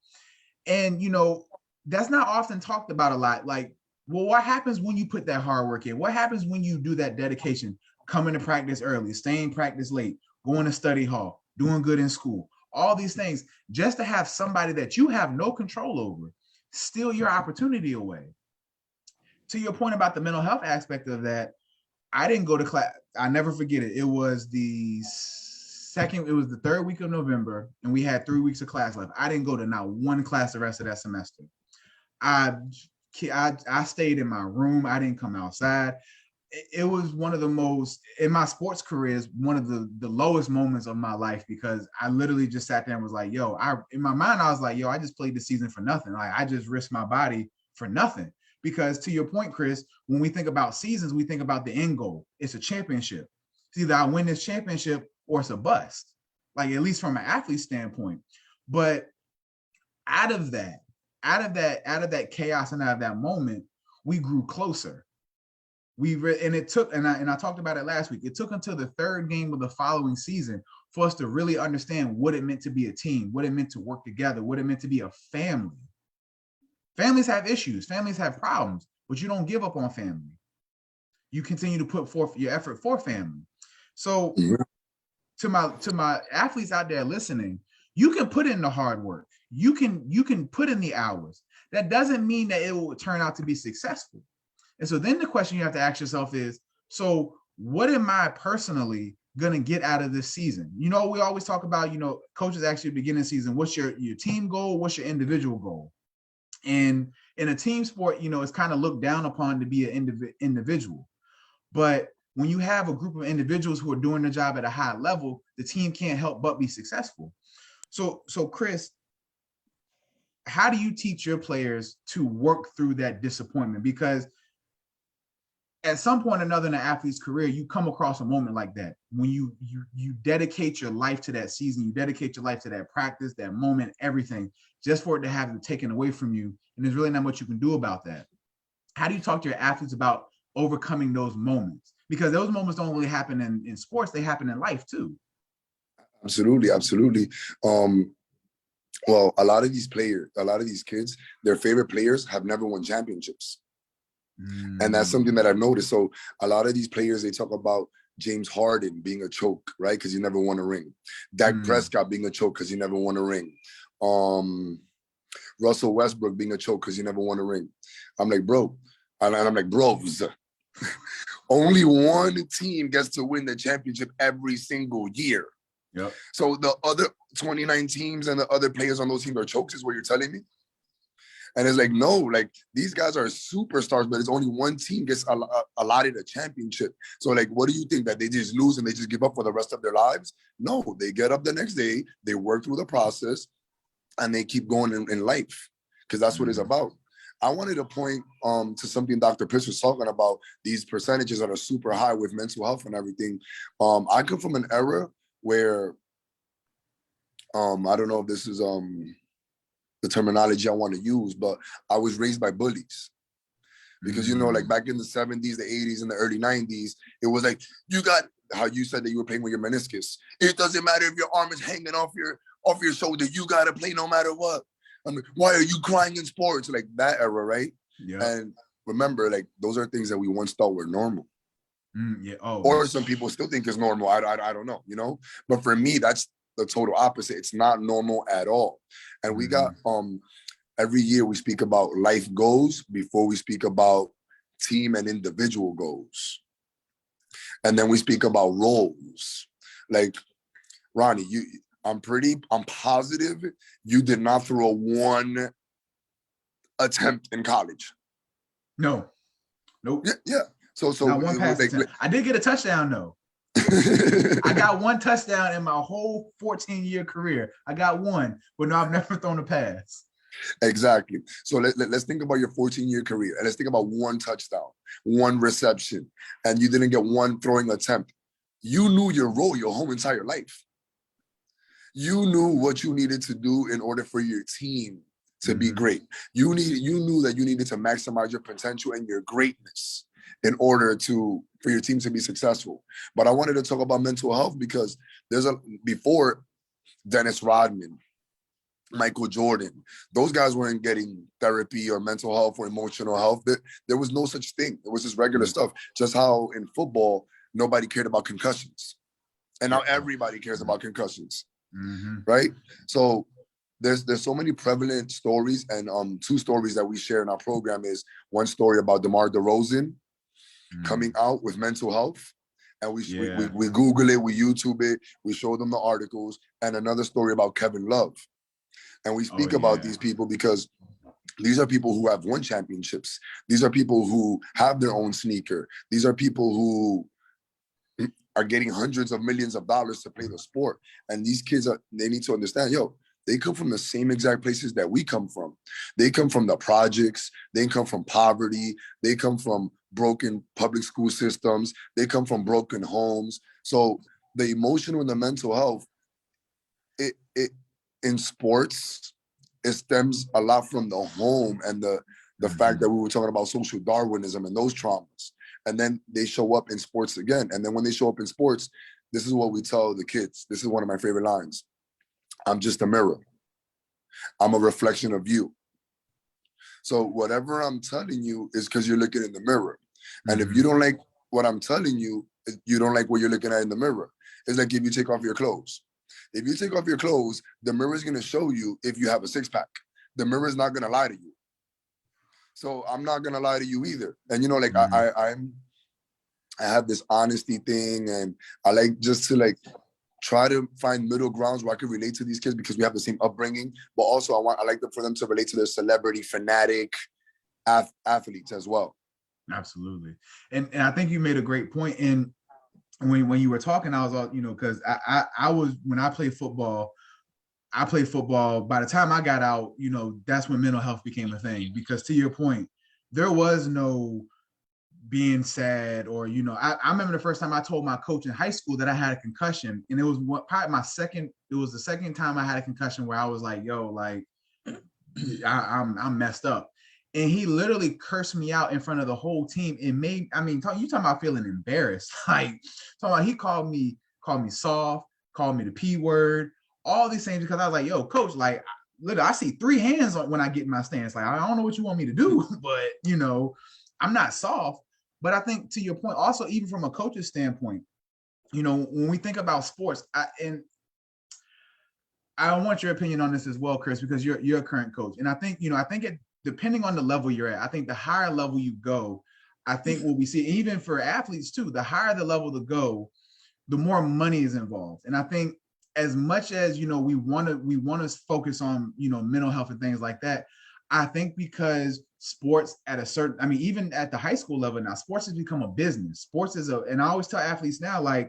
And, that's not often talked about a lot. Like, well, what happens when you put that hard work in? What happens when you do that dedication, coming to practice early, staying practice late, going to study hall, doing good in school, all these things, just to have somebody that you have no control over steal your opportunity away. To your point about the mental health aspect of that, I didn't go to class. I never forget it. It was the third week of November, and we had 3 weeks of class left. I didn't go to not one class the rest of that semester. I stayed in my room. I didn't come outside. It was one of the most, in my sports career, is one of the lowest moments of my life because I literally just sat there and was like, yo, in my mind, I was like, yo, I just played the season for nothing. Like I just risked my body for nothing. Because to your point, Chris, when we think about seasons, we think about the end goal. It's a championship. It's either I win this championship or it's a bust, like at least from an athlete standpoint. But out of that chaos and out of that moment, we grew closer. And I talked about it last week. It took until the third game of the following season for us to really understand what it meant to be a team, what it meant to work together, what it meant to be a family. Families have issues, families have problems, but you don't give up on family. You continue to put forth your effort for family. So to my athletes out there listening, you can put in the hard work. You can put in the hours. That doesn't mean that it will turn out to be successful. And so then the question you have to ask yourself is, so what am I personally going to get out of this season? We always talk about, coaches actually beginning the season, what's your team goal? What's your individual goal? And in a team sport, it's kind of looked down upon to be an individual. But when you have a group of individuals who are doing the job at a high level, the team can't help but be successful. So Chris, how do you teach your players to work through that disappointment? Because at some point or another in an athlete's career, you come across a moment like that when you dedicate your life to that season, you dedicate your life to that practice, that moment, everything, just for it to have it taken away from you. And there's really not much you can do about that. How do you talk to your athletes about overcoming those moments? Because those moments don't really happen in sports, they happen in life too. Absolutely. Well, a lot of these kids, their favorite players have never won championships. And that's something that I've noticed. So a lot of these players, they talk about James Harden being a choke, right? Because he never won a ring. Dak Prescott being a choke because he never won a ring. Russell Westbrook being a choke because he never won a ring. I'm like, bro. And I'm like, bros, only one team gets to win the championship every single year. Yep. So the other 29 teams and the other players on those teams are chokes is what you're telling me? And it's like, no, like these guys are superstars, but it's only one team gets allotted a championship. So like, what do you think, that they just lose and they just give up for the rest of their lives? No, they get up the next day, they work through the process, and they keep going in life, because that's what it's about. I wanted to point to something Dr. Pitts was talking about, these percentages that are super high with mental health and everything. I come from an era where, I don't know if this is the terminology I want to use, but I was raised by bullies. Because, like back in the 70s, the 80s, and the early 90s, it was like, you got, how you said that you were playing with your meniscus. It doesn't matter if your arm is hanging off your shoulder, you got to play no matter what. I mean, why are you crying in sports? Like that era, right? Yeah. And remember, like, those are things that we once thought were normal. Yeah. Oh. Or some people still think is normal. I don't know, But for me, that's the total opposite. It's not normal at all. And we got every year we speak about life goals before we speak about team and individual goals. And then we speak about roles. Like, Ronnie, I'm positive you did not throw one attempt in college. No. Nope. Yeah. So not one pass attempt. I did get a touchdown though. I got one touchdown in my whole 14-year career. I got one, but no, I've never thrown a pass. Exactly. So let's think about your 14-year career, and let's think about one touchdown, one reception, and you didn't get one throwing attempt. You knew your role your whole entire life. You knew what you needed to do in order for your team to be great. You knew that you needed to maximize your potential and your greatness in order for your team to be successful. But I wanted to talk about mental health because before Dennis Rodman, Michael Jordan, those guys weren't getting therapy or mental health or emotional health. There was no such thing. It was just regular stuff. Just how in football, nobody cared about concussions. And now everybody cares about concussions, right? So there's so many prevalent stories, and two stories that we share in our program is one story about DeMar DeRozan coming out with mental health. And we Google it, we YouTube it, we show them the articles, and another story about Kevin Love. And we speak about these people because these are people who have won championships. These are people who have their own sneaker. These are people who are getting hundreds of millions of dollars to play the sport. And these kids, they need to understand, they come from the same exact places that we come from. They come from the projects. They come from poverty. They come from broken public school systems. They come from broken homes. So the emotional and the mental health, it in sports, it stems a lot from the home and the fact that we were talking about social Darwinism and those traumas. And then they show up in sports again. And then when they show up in sports, this is what we tell the kids. This is one of my favorite lines. I'm just a mirror. I'm a reflection of you. So whatever I'm telling you is because you're looking in the mirror. And if you don't like what I'm telling you, you don't like what you're looking at in the mirror. It's like if you take off your clothes. If you take off your clothes, the mirror is going to show you if you have a six-pack. The mirror is not going to lie to you. So I'm not going to lie to you either. And, I have this honesty thing, and I like just to try to find middle grounds where I can relate to these kids because we have the same upbringing. But also I like for them to relate to their celebrity, fanatic athletes as well. Absolutely. And I think you made a great point. And when you were talking, I was all, because I was, when I played football, by the time I got out, that's when mental health became a thing. Because to your point, there was no being sad or, I remember the first time I told my coach in high school that I had a concussion, and it was the second time I had a concussion where I was like, I'm messed up. And he literally cursed me out in front of the whole team. It made, you talking about feeling embarrassed. He called me soft, called me the P word, all these things, because I was like, yo, coach, literally, I see 3 hands when I get in my stance. I don't know what you want me to do, but, I'm not soft. But I think to your point, also, even from a coach's standpoint, when we think about sports, and I want your opinion on this as well, Chris, because you're a current coach. And I think, depending on the level you're at, I think the higher level you go, I think what we see, even for athletes too, the higher the level to go, the more money is involved. And I think as much as, we want to focus on, mental health and things like that, I think because sports at a certain, even at the high school level now, sports has become a business. Sports is and I always tell athletes now, hey,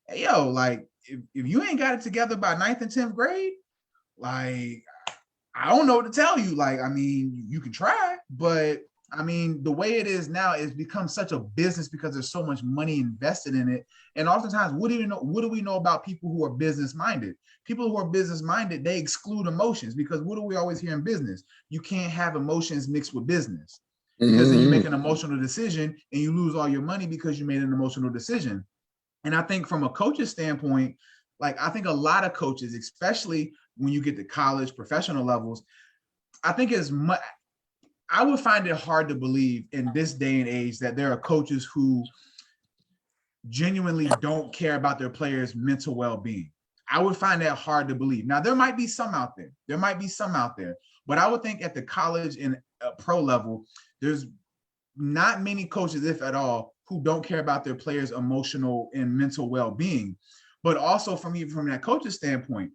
if you ain't got it together by 9th and 10th grade, I don't know what to tell you. You can try, but the way it is now, it's become such a business because there's so much money invested in it. And oftentimes, what do we know about people who are business-minded? People who are business-minded, they exclude emotions, because what do we always hear in business? You can't have emotions mixed with business, because then you make an emotional decision and you lose all your money because you made an emotional decision. And I think from a coach's standpoint, I think a lot of coaches, especially when you get to college, professional levels, I think I would find it hard to believe in this day and age that there are coaches who genuinely don't care about their players' mental well-being. I would find that hard to believe. Now, there might be some out there. But I would think at the college and pro level, there's not many coaches, if at all, who don't care about their players' emotional and mental well-being. But also from that coach's standpoint,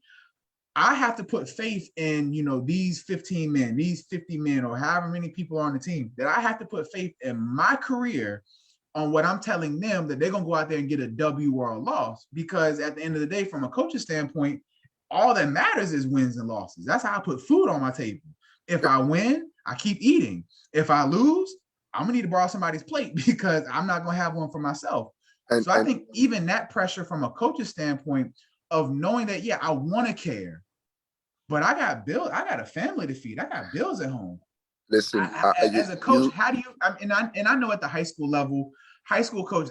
I have to put faith in, these 15 men, these 50 men, or however many people are on the team, that I have to put faith in my career on what I'm telling them, that they're going to go out there and get a W or a loss. Because at the end of the day, from a coach's standpoint, all that matters is wins and losses. That's how I put food on my table. If I win, I keep eating. If I lose, I'm going to need to borrow somebody's plate because I'm not going to have one for myself. So I think even that pressure from a coach's standpoint of knowing that, yeah, I want to care, but I got bills. I got a family to feed. I got bills at home. Listen, as a coach, how do you? And I know at the high school level, high school coach.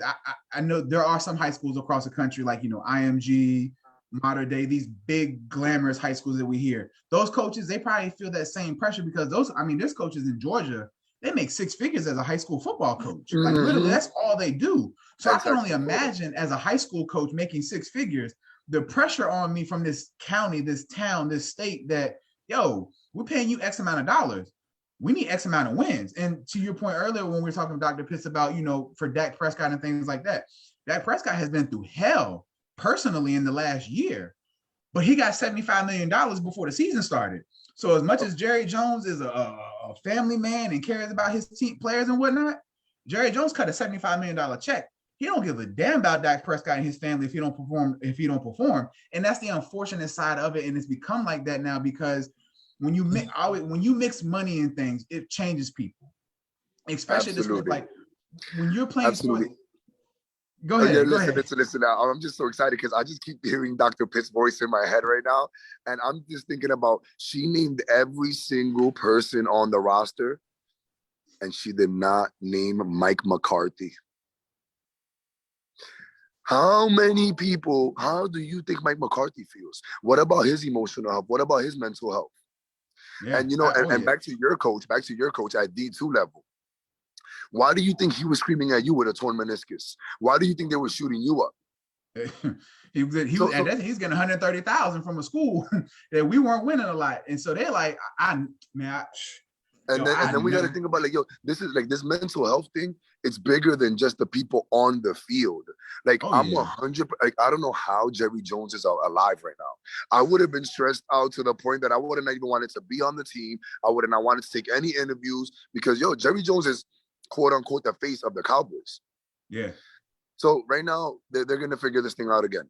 I know there are some high schools across the country, like IMG, Modern Day, these big glamorous high schools that we hear. Those coaches, they probably feel that same pressure because there's coaches in Georgia. They make six figures as a high school football coach. Like literally, that's all they do. So I can only imagine as a high school coach making six figures, the pressure on me from this county, this town, this state that, yo, we're paying you X amount of dollars. We need X amount of wins. And to your point earlier, when we were talking to Dr. Pitts about, for Dak Prescott and things like that, Dak Prescott has been through hell personally in the last year, but he got $75 million before the season started. So as much as Jerry Jones is a family man and cares about his team players and whatnot, Jerry Jones cut a $75 million check. He don't give a damn about Dak Prescott and his family if he don't perform. And that's the unfortunate side of it. And it's become like that now because when you mix money and things, it changes people. Especially this like when you're playing sports. Go ahead. Listen. I'm just so excited because I just keep hearing Dr. Pitt's voice in my head right now. And I'm just thinking about, she named every single person on the roster and she did not name Mike McCarthy. How do you think Mike McCarthy feels? What about his emotional health? What about his mental health? Yeah, and back to your coach at D2 level. Why do you think he was screaming at you with a torn meniscus? Why do you think they were shooting you up? He's getting $130,000 from a school that we weren't winning a lot. And so they're like, And then we got to think about this is like this mental health thing. It's bigger than just the people on the field. Like 100. Like I don't know how Jerry Jones is alive right now. I would have been stressed out to the point that I wouldn't even wanted to be on the team. I wouldn't have wanted to take any interviews because Jerry Jones is quote unquote the face of the Cowboys. Yeah. So right now they're going to figure this thing out again.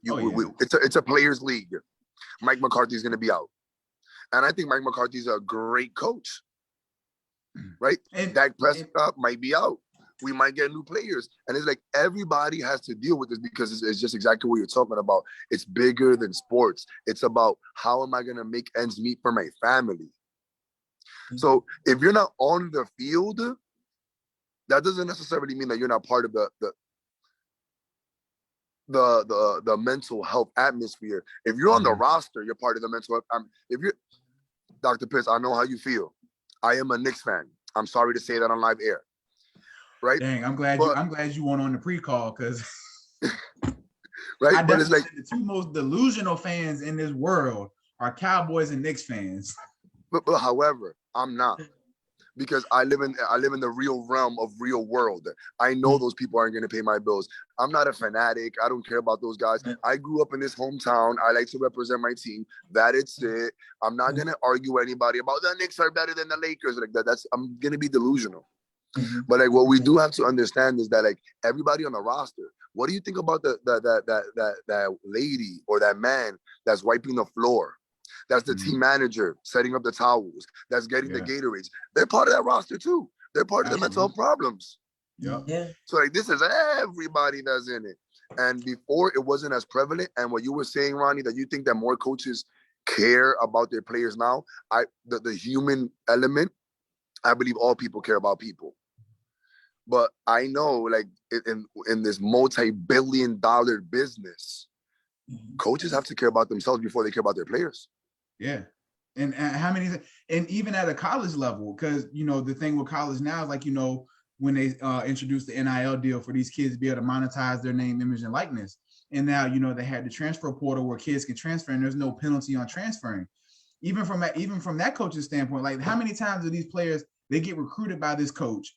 It's a players' league. Mike McCarthy's going to be out. And I think Mike McCarthy's a great coach, right? And Dak Prescott might be out. We might get new players. And it's like everybody has to deal with this because it's just exactly what you're talking about. It's bigger than sports. It's about how am I going to make ends meet for my family? So if you're not on the field, that doesn't necessarily mean that you're not part of the mental health atmosphere. If you're on the roster, you're part of the mental health. If you're Dr. Pitts, I know how you feel. I am a Knicks fan. I'm sorry to say that on live air. Right? Dang, I'm glad you weren't on the pre-call because right. But it's like the two most delusional fans in this world are Cowboys and Knicks fans. But however, I'm not. Because I live in the real realm of real world. I know those people aren't going to pay my bills. I'm not a fanatic. I don't care about those guys. I grew up in this hometown. I like to represent my team. That it's it. I'm not going to argue with anybody about the Knicks are better than the Lakers like that. I'm going to be delusional. But like what we do have to understand is that like everybody on the roster, what do you think about that lady or that man that's wiping the floor? That's the team manager setting up the towels. That's getting the Gatorades. They're part of that roster too. They're part of the mental health problems. Yeah. So like this is everybody that's in it. And before it wasn't as prevalent. And what you were saying, Ronnie, that you think that more coaches care about their players now. The human element, I believe all people care about people. But I know like in this multi-billion-dollar business, coaches have to care about themselves before they care about their players. Yeah. And how many, and even at a college level, because, the thing with college now is like, when they introduced the NIL deal for these kids to be able to monetize their name, image, and likeness. And now, they had the transfer portal where kids can transfer and there's no penalty on transferring. Even from that coach's standpoint, like how many times do these players, they get recruited by this coach?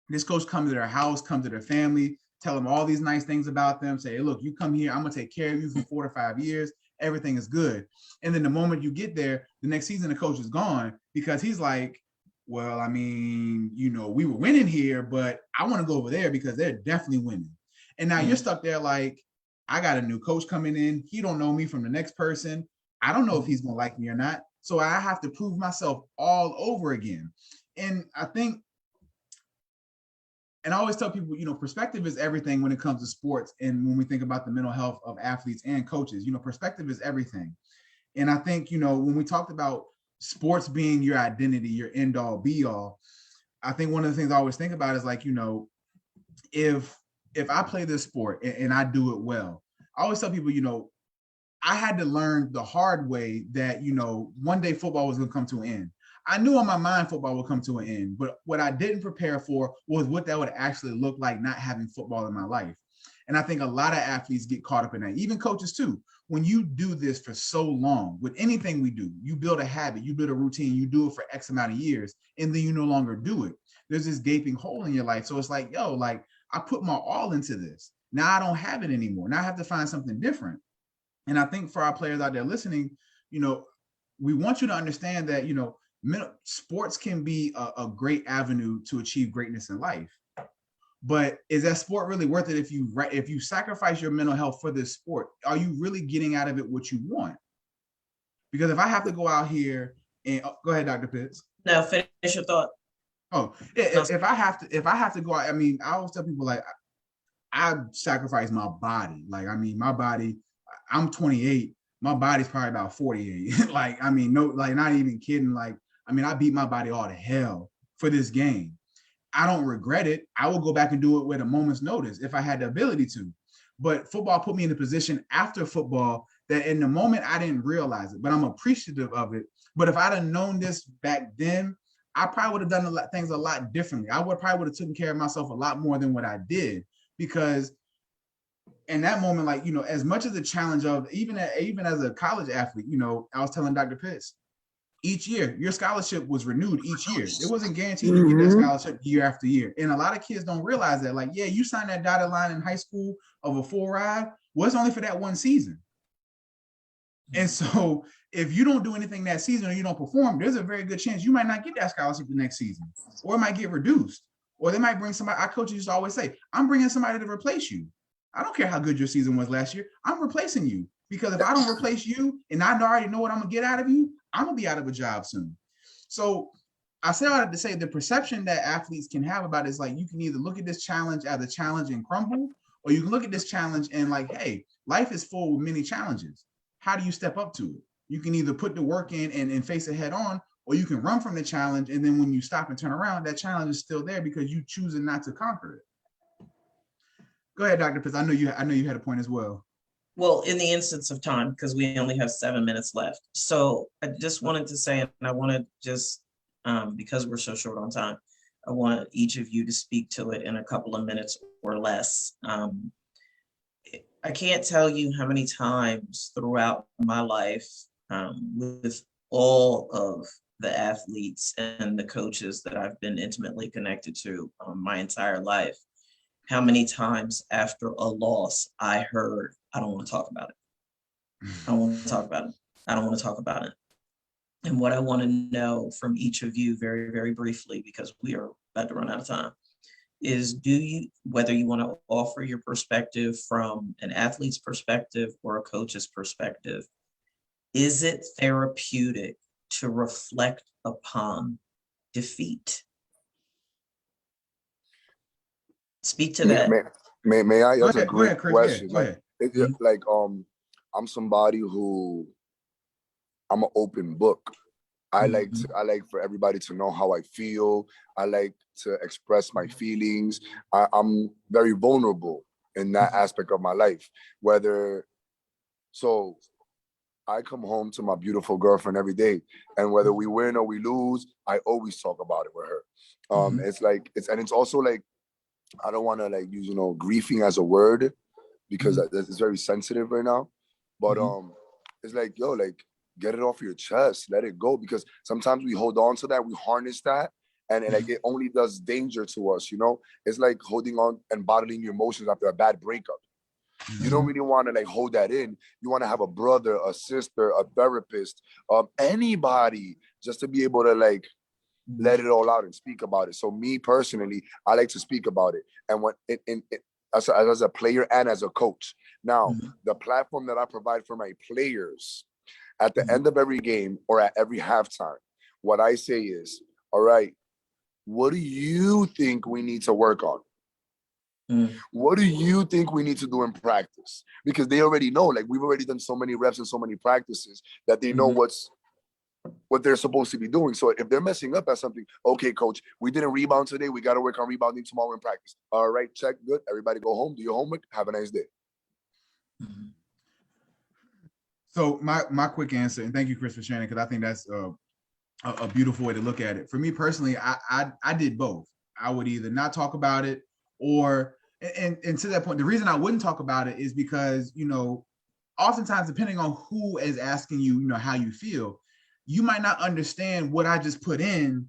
This coach comes to their house, comes to their family, tell them all these nice things about them, say, hey, look, you come here, I'm going to take care of you for 4 to 5 years. Everything is good. And then the moment you get there, the next season, the coach is gone because he's like, well, I mean, we were winning here, but I want to go over there because they're definitely winning. And now you're stuck there like, I got a new coach coming in. He don't know me from the next person. I don't know if he's going to like me or not. So I have to prove myself all over again. And I think, and I always tell people, perspective is everything when it comes to sports. And when we think about the mental health of athletes and coaches, perspective is everything. And I think, when we talked about sports being your identity, your end all be all, I think one of the things I always think about is like, if I play this sport and I do it well, I always tell people, I had to learn the hard way that, one day football was going to come to an end. I knew in my mind football would come to an end, but what I didn't prepare for was what that would actually look like not having football in my life. And I think a lot of athletes get caught up in that, even coaches too. When you do this for so long, with anything we do, you build a habit, you build a routine, you do it for X amount of years, and then you no longer do it. There's this gaping hole in your life. So it's like, I put my all into this. Now I don't have it anymore. Now I have to find something different. And I think for our players out there listening, we want you to understand that, sports can be a great avenue to achieve greatness in life. But is that sport really worth it if you sacrifice your mental health for this sport? Are you really getting out of it what you want? Because if I have to go out here and go ahead, Dr. Pitts. No, finish your thought. Oh, if I have to go out, I mean, I always tell people like I sacrifice my body. Like, I mean, my body, I'm 28. My body's probably about 48. Like, I mean, no, like not even kidding. Like, I mean, I beat my body all to hell for this game. I don't regret it. I will go back and do it with a moment's notice if I had the ability to. But football put me in a position after football that in the moment I didn't realize it, but I'm appreciative of it. But if I'd have known this back then, I probably would have done things a lot differently. I probably would have taken care of myself a lot more than what I did, because in that moment, like, as much as the challenge of even as a college athlete, I was telling Dr. Pitts, each year, your scholarship was renewed each year. It wasn't guaranteed to get that scholarship year after year. And a lot of kids don't realize that. Like, yeah, you signed that dotted line in high school of a full ride. Well, it's only for that one season. And so if you don't do anything that season or you don't perform, there's a very good chance you might not get that scholarship the next season, or it might get reduced, or they might bring somebody. Our coaches used to always say, I'm bringing somebody to replace you. I don't care how good your season was last year. I'm replacing you, because if I don't replace you and I already know what I'm going to get out of you, I'm going to be out of a job soon. So I say all that to say the perception that athletes can have about it is like, you can either look at this challenge as a challenge and crumble, or you can look at this challenge and like, hey, life is full with many challenges. How do you step up to it? You can either put the work in and face it head on, or you can run from the challenge. And then when you stop and turn around, that challenge is still there because you choosing not to conquer it. Go ahead, Dr. Pitts. I know you had a point as well. Well, in the instance of time, because we only have 7 minutes left. So I just wanted to say, and I want to just, because we're so short on time, I want each of you to speak to it in a couple of minutes or less. I can't tell you how many times throughout my life, with all of the athletes and the coaches that I've been intimately connected to my entire life, how many times after a loss I heard, I don't want to talk about it. I don't want to talk about it. I don't want to talk about it. And what I want to know from each of you very, very briefly, because we are about to run out of time, is whether you want to offer your perspective from an athlete's perspective or a coach's perspective, is it therapeutic to reflect upon defeat? Speak to that. May I? That's a great question. Go ahead. Like, I'm somebody who, I'm an open book. I like for everybody to know how I feel. I like to express my feelings. I'm very vulnerable in that aspect of my life. So I come home to my beautiful girlfriend every day, and whether we win or we lose, I always talk about it with her. It's also like, I don't want to like use, grieving as a word, because it's very sensitive right now. But it's like, yo, like, get it off your chest, let it go, because sometimes we hold on to that, we harness that, and like it only does danger to us, you know. It's like holding on and bottling your emotions after a bad breakup. You don't really want to like hold that in. You want to have a brother, a sister, a therapist, anybody, just to be able to like let it all out and speak about it. So me personally, I like to speak about it. And when as a player and as a coach. Now, the platform that I provide for my players at the end of every game or at every halftime, what I say is, all right, what do you think we need to work on? What do you think we need to do in practice? Because they already know, like, we've already done so many reps and so many practices that they know what they're supposed to be doing. So if they're messing up at something, okay, coach, we didn't rebound today. We got to work on rebounding tomorrow in practice. All right, check, good. Everybody go home, do your homework. Have a nice day. So my quick answer, and thank you, Chris, for sharing, because I think that's a beautiful way to look at it. For me personally, I did both. I would either not talk about it, or and to that point, the reason I wouldn't talk about it is because, you know, oftentimes depending on who is asking you, you know, how you feel, you might not understand what I just put in,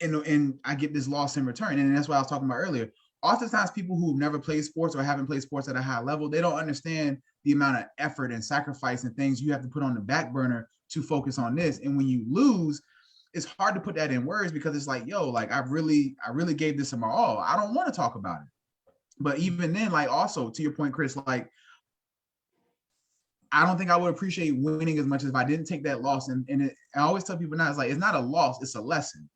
and I get this loss in return. And that's what I was talking about earlier. Oftentimes people who've never played sports or haven't played sports at a high level, they don't understand the amount of effort and sacrifice and things you have to put on the back burner to focus on this. And when you lose, it's hard to put that in words, because it's like, yo, like I really gave this my all. I don't want to talk about it. But even then, like, also to your point, Chris, like, I don't think I would appreciate winning as much as if I didn't take that loss. And I always tell people now, it's like, it's not a loss, it's a lesson.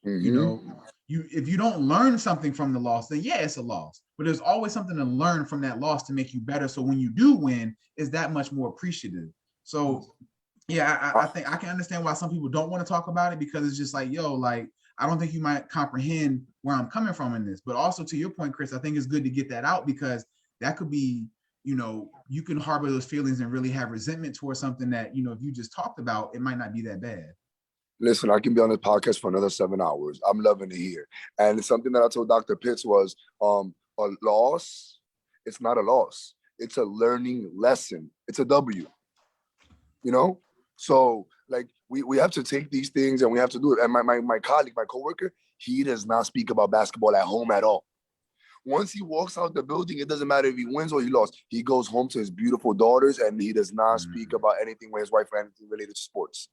You know, if you don't learn something from the loss, then yeah, it's a loss. But there's always something to learn from that loss to make you better. So when you do win, it's that much more appreciative. So yeah, I think I can understand why some people don't want to talk about it, because it's just like, yo, like, I don't think you might comprehend where I'm coming from in this. But also to your point, Chris, I think it's good to get that out, because that could be, you know, you can harbor those feelings and really have resentment towards something that, you know, if you just talked about, it might not be that bad. Listen, I can be on this podcast for another 7 hours. I'm loving it here. And something that I told Dr. Pitts was, a loss, it's not a loss. It's a learning lesson. It's a W, you know? So like we have to take these things and we have to do it. And my colleague, my coworker, he does not speak about basketball at home at all. Once he walks out the building, it doesn't matter if he wins or he lost. He goes home to his beautiful daughters and he does not speak about anything with his wife or anything related to sports.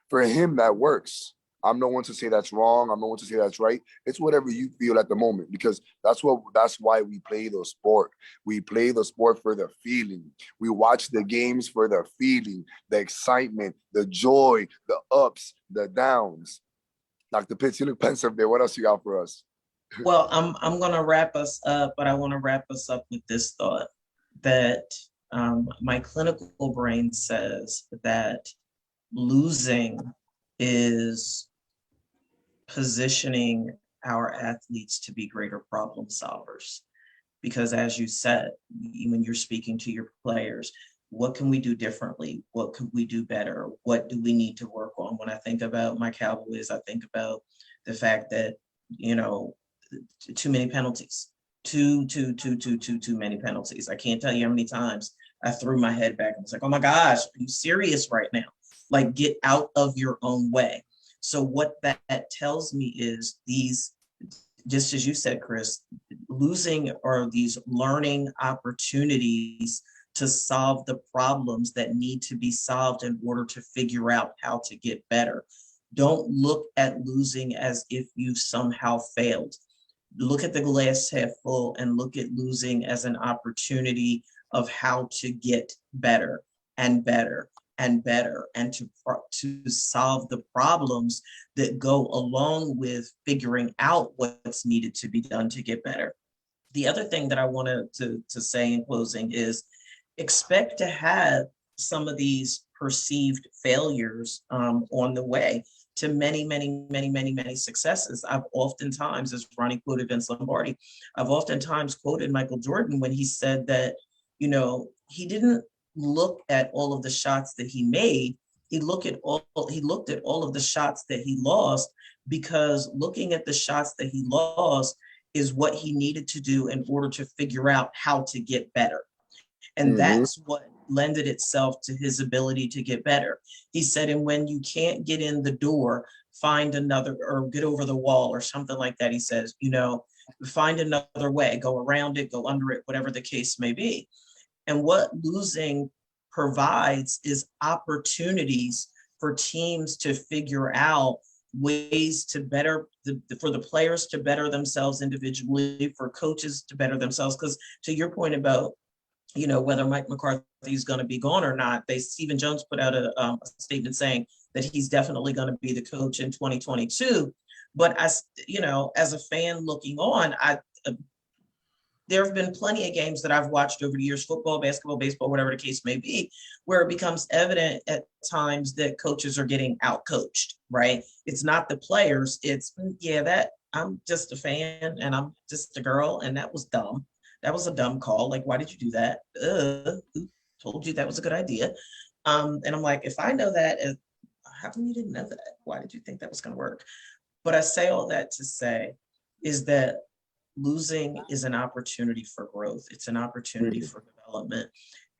For him, that works. I'm no one to say that's wrong. I'm no one to say that's right. It's whatever you feel at the moment, because that's why we play the sport. We play the sport for the feeling. We watch the games for the feeling, the excitement, the joy, the ups, the downs. Dr. Pitts, you look pensive there. What else you got for us? Well, I'm gonna wrap us up, but I want to wrap us up with this thought that my clinical brain says that losing is positioning our athletes to be greater problem solvers. Because as you said, when you're speaking to your players, what can we do differently? What could we do better? What do we need to work on? When I think about my Cowboys, I think about the fact that, you know, too many penalties, too many penalties. I can't tell you how many times I threw my head back and was like, oh my gosh, are you serious right now? Like, get out of your own way. So what that tells me is these, just as you said, Chris, losing are these learning opportunities to solve the problems that need to be solved in order to figure out how to get better. Don't look at losing as if you've somehow failed. Look at the glass half full and look at losing as an opportunity of how to get better and better and better, and to solve the problems that go along with figuring out what's needed to be done to get better. The other thing that I wanted to say in closing is expect to have some of these perceived failures on the way to many successes. I've oftentimes, as Ronnie quoted Vince Lombardi, I've oftentimes quoted Michael Jordan when he said that, you know, he didn't look at all of the shots that he made. He looked at all of the shots that he lost, because looking at the shots that he lost is what he needed to do in order to figure out how to get better. And that's what lended itself to his ability to get better. He said, and when you can't get in the door, find another, or get over the wall or something like that. He says, find another way, go around it, go under it, whatever the case may be. And what losing provides is opportunities for teams to figure out ways to better for the players to better themselves individually, for coaches to better themselves. Because to your point about, whether Mike McCarthy is going to be gone or not, Stephen Jones put out a statement saying that he's definitely going to be the coach in 2022. But as a fan looking on, there have been plenty of games that I've watched over the years, football, basketball, baseball, whatever the case may be, where it becomes evident at times that coaches are getting out-coached, right? It's not the players. It's, that I'm just a fan and I'm just a girl, and that was dumb. That was a dumb call. Like, why did you do that? Who told you that was a good idea? And I'm like, if I know that, how come you didn't know that? Why did you think that was going to work? But I say all that to say is that losing is an opportunity for growth. It's an opportunity for development.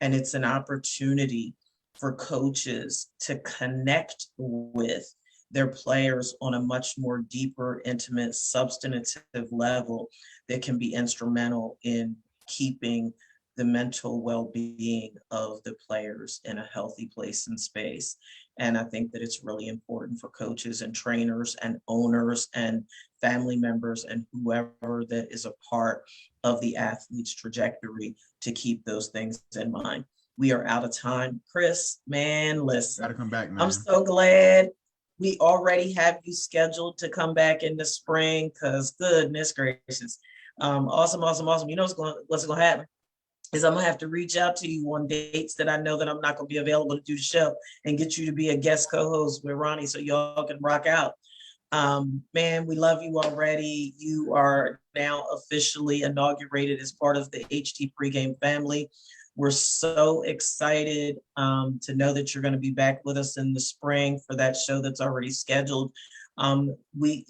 And it's an opportunity for coaches to connect with their players on a much more deeper, intimate, substantive level that can be instrumental in keeping the mental well-being of the players in a healthy place and space. And I think that it's really important for coaches and trainers and owners and family members and whoever that is a part of the athlete's trajectory to keep those things in mind. We are out of time. Chris, man, listen. Gotta come back, man. I'm so glad we already have you scheduled to come back in the spring, because goodness gracious. Awesome. You know what's going to happen is I'm going to have to reach out to you on dates that I know that I'm not going to be available to do the show, and get you to be a guest co-host with Ronnie so y'all can rock out. Man, we love you already. You are now officially inaugurated as part of the HT Pregame family. We're so excited to know that you're going to be back with us in the spring for that show that's already scheduled. We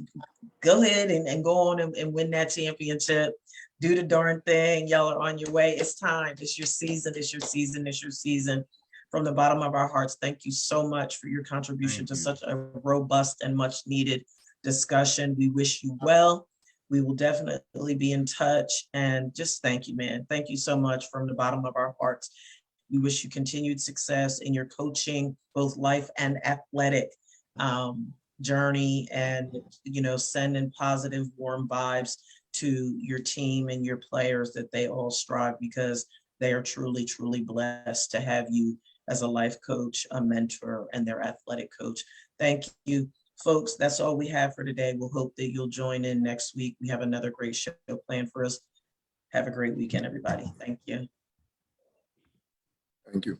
go ahead and go on and win that championship. Do the darn thing. Y'all are on your way. It's time. It's your season. It's your season. It's your season. From the bottom of our hearts, thank you so much for your contribution to such a robust and much needed discussion. We wish you well. We will definitely be in touch, and just thank you, man. Thank you so much from the bottom of our hearts. We wish you continued success in your coaching, both life and athletic journey, and, sending positive, warm vibes to your team and your players, that they all strive, because they are truly, truly blessed to have you as a life coach, a mentor, and their athletic coach. Thank you, folks. That's all we have for today. We'll hope that you'll join in next week. We have another great show planned for us. Have a great weekend, everybody. Thank you. Thank you.